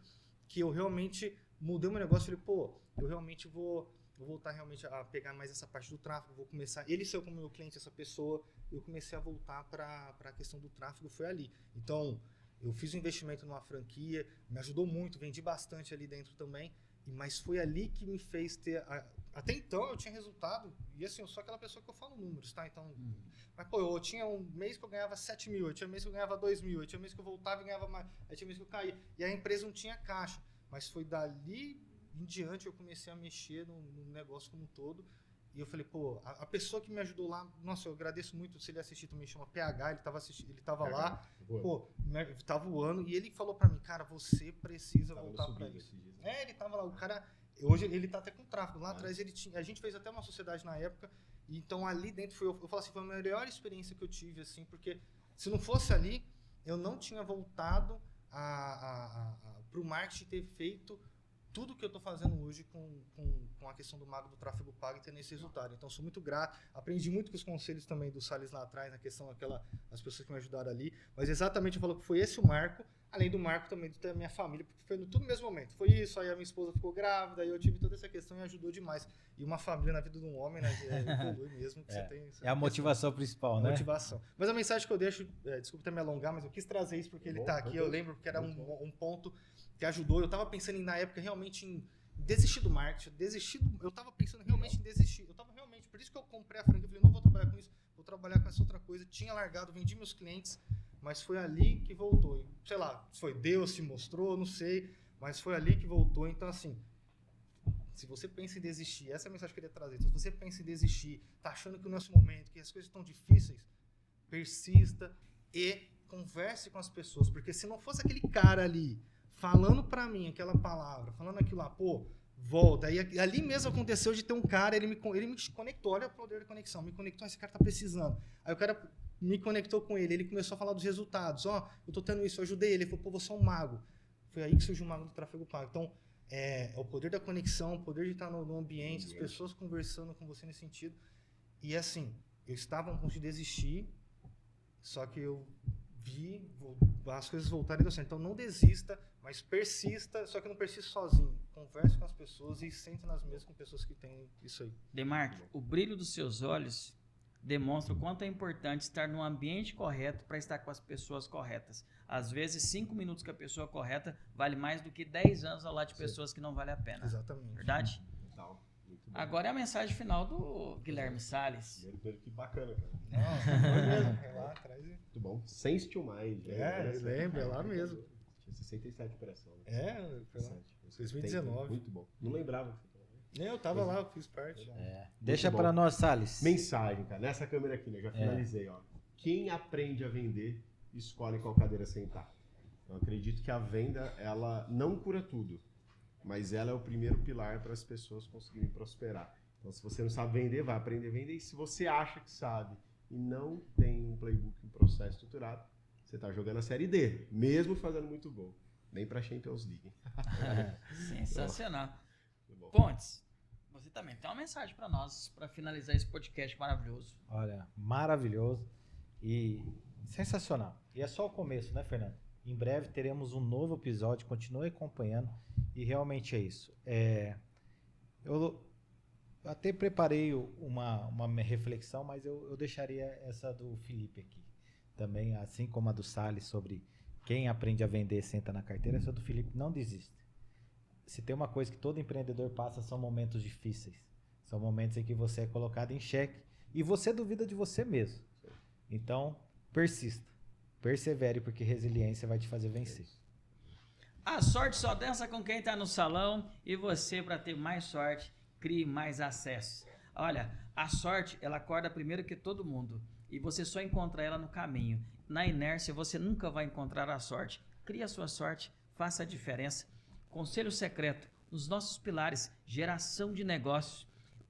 que eu realmente mudei o meu negócio. Falei, pô, eu realmente vou voltar realmente a pegar mais essa parte do tráfego. Vou começar, ele saiu como meu cliente, essa pessoa. Eu comecei a voltar para a questão do tráfego, foi ali. Então, eu fiz um investimento numa franquia, me ajudou muito, vendi bastante ali dentro também. Mas foi ali que me fez ter... Até então eu tinha resultado, e assim, eu sou aquela pessoa que eu falo números, tá? Então, mas pô, eu tinha um mês que eu ganhava 7 mil, eu tinha mês que eu ganhava 2 mil, eu tinha mês que eu voltava e ganhava mais, aí tinha mês que eu caía. E a empresa não tinha caixa. Mas foi dali em diante eu comecei a mexer no negócio como um todo. E eu falei, pô, a pessoa que me ajudou lá, nossa, eu agradeço muito, se ele assistir também, chama PH, ele tava lá, pô, tá voando, e ele falou pra mim, cara, você precisa voltar pra isso. Ele tava lá, o cara, hoje ele tá até com tráfego, lá atrás a gente fez até uma sociedade na época, então ali dentro eu falo assim, foi a melhor experiência que eu tive, assim, porque se não fosse ali, eu não tinha voltado pro marketing ter feito tudo que eu estou fazendo hoje com a questão do mago do tráfego pago e tendo esse resultado. Então, sou muito grato. Aprendi muito com os conselhos também do Salles lá atrás, na questão as pessoas que me ajudaram ali. Mas exatamente, eu falo que foi esse o marco, além do marco também da minha família, porque foi tudo no mesmo momento. Foi isso, aí a minha esposa ficou grávida, aí eu tive toda essa questão e ajudou demais. E uma família na vida de um homem, né, evolui mesmo. Que você tem é a motivação principal, né? Motivação. Mas a mensagem que eu deixo, desculpa até me alongar, mas eu quis trazer isso porque ele está aqui, eu lembro que era um ponto que ajudou. Eu estava pensando na época realmente em desistir do marketing, eu estava pensando realmente em desistir. Por isso que eu comprei a franquia, eu falei, não vou trabalhar com isso, vou trabalhar com essa outra coisa. Tinha largado, vendi meus clientes, mas foi ali que voltou. Sei lá, foi Deus se mostrou, não sei, mas foi ali que voltou. Então, assim, se você pensa em desistir, essa é a mensagem que eu queria trazer. Se você pensa em desistir, tá achando que o nosso momento, que as coisas estão difíceis, persista e converse com as pessoas, porque se não fosse aquele cara ali falando pra mim aquela palavra, falando aquilo lá, pô, volta. Aí ali mesmo aconteceu de ter um cara, ele me conectou, olha o poder da conexão, me conectou, esse cara tá precisando. Aí o cara me conectou com ele começou a falar dos resultados. Eu tô tendo isso, eu ajudei ele, falou, pô, você é um mago. Foi aí que surgiu o mago do tráfego pago. Então, é o poder da conexão, o poder de estar no ambiente, as pessoas conversando com você nesse sentido. E assim, eu estava a ponto de desistir, só que eu vi as coisas voltarem e deu certo. Então não desista, mas persista, só que não persista sozinho. Converse com as pessoas e sente nas mesas com pessoas que têm isso aí. Demarque, o brilho dos seus olhos demonstra o quanto é importante estar no ambiente correto para estar com as pessoas corretas. Às vezes, 5 minutos com a pessoa correta vale mais do que 10 anos ao lado de pessoas que não valem a pena. Exatamente. Verdade? Total. Muito bom. Agora é a mensagem final do Guilherme Salles. Primeiro, que bacana, cara. Não, foi mesmo. É lá atrás. Muito bom. Sense to Mind. Lembra, é lá mesmo. Tinha 67 operação. Né? É, foi lá. 2019. Muito bom. Não lembrava que você falou. Eu tava lá, eu fiz parte. Deixa bom. para nós, Salles. Mensagem, cara. Nessa câmera aqui, né? Já finalizei, ó. Quem aprende a vender, escolhe qual cadeira sentar. Eu acredito que a venda, ela não cura tudo, mas ela é o primeiro pilar para as pessoas conseguirem prosperar. Então, se você não sabe vender, vai aprender a vender. E se você acha que sabe e não tem um playbook, um processo estruturado, você está jogando a Série D, mesmo fazendo muito gol. Nem para Champions League. Sensacional. Muito bom. Pontes, você também tem uma mensagem para nós, para finalizar esse podcast maravilhoso. Olha, maravilhoso e sensacional. E é só o começo, né, Fernando? Em breve teremos um novo episódio, continue acompanhando e realmente é isso. Eu até preparei uma reflexão, mas eu deixaria essa do Felipe aqui. Também, assim como a do Salles, sobre quem aprende a vender senta na carteira, essa do Felipe, não desista. Se tem uma coisa que todo empreendedor passa, são momentos difíceis. São momentos em que você é colocado em xeque e você duvida de você mesmo. Então, persista. Persevere, porque resiliência vai te fazer vencer. A sorte só dança com quem está no salão e você, para ter mais sorte, crie mais acesso. Olha, a sorte, ela acorda primeiro que todo mundo e você só encontra ela no caminho. Na inércia, você nunca vai encontrar a sorte. Crie a sua sorte, faça a diferença. Conselho secreto, nos nossos pilares, geração de negócios,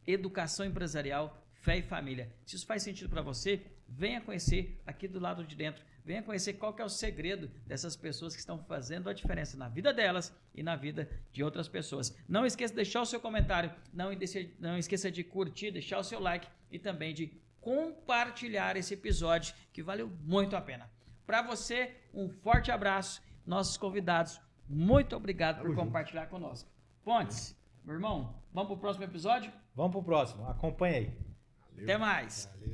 educação empresarial, fé e família. Se isso faz sentido para você, venha conhecer aqui do lado de dentro. Venha conhecer qual que é o segredo dessas pessoas que estão fazendo a diferença na vida delas e na vida de outras pessoas. Não esqueça de deixar o seu comentário, não esqueça de curtir, deixar o seu like e também de compartilhar esse episódio que valeu muito a pena. Para você, um forte abraço. Nossos convidados, muito obrigado por compartilhar conosco. Pontes, meu irmão, vamos para o próximo episódio? Vamos pro próximo, acompanha aí. Valeu. Até mais. Valeu.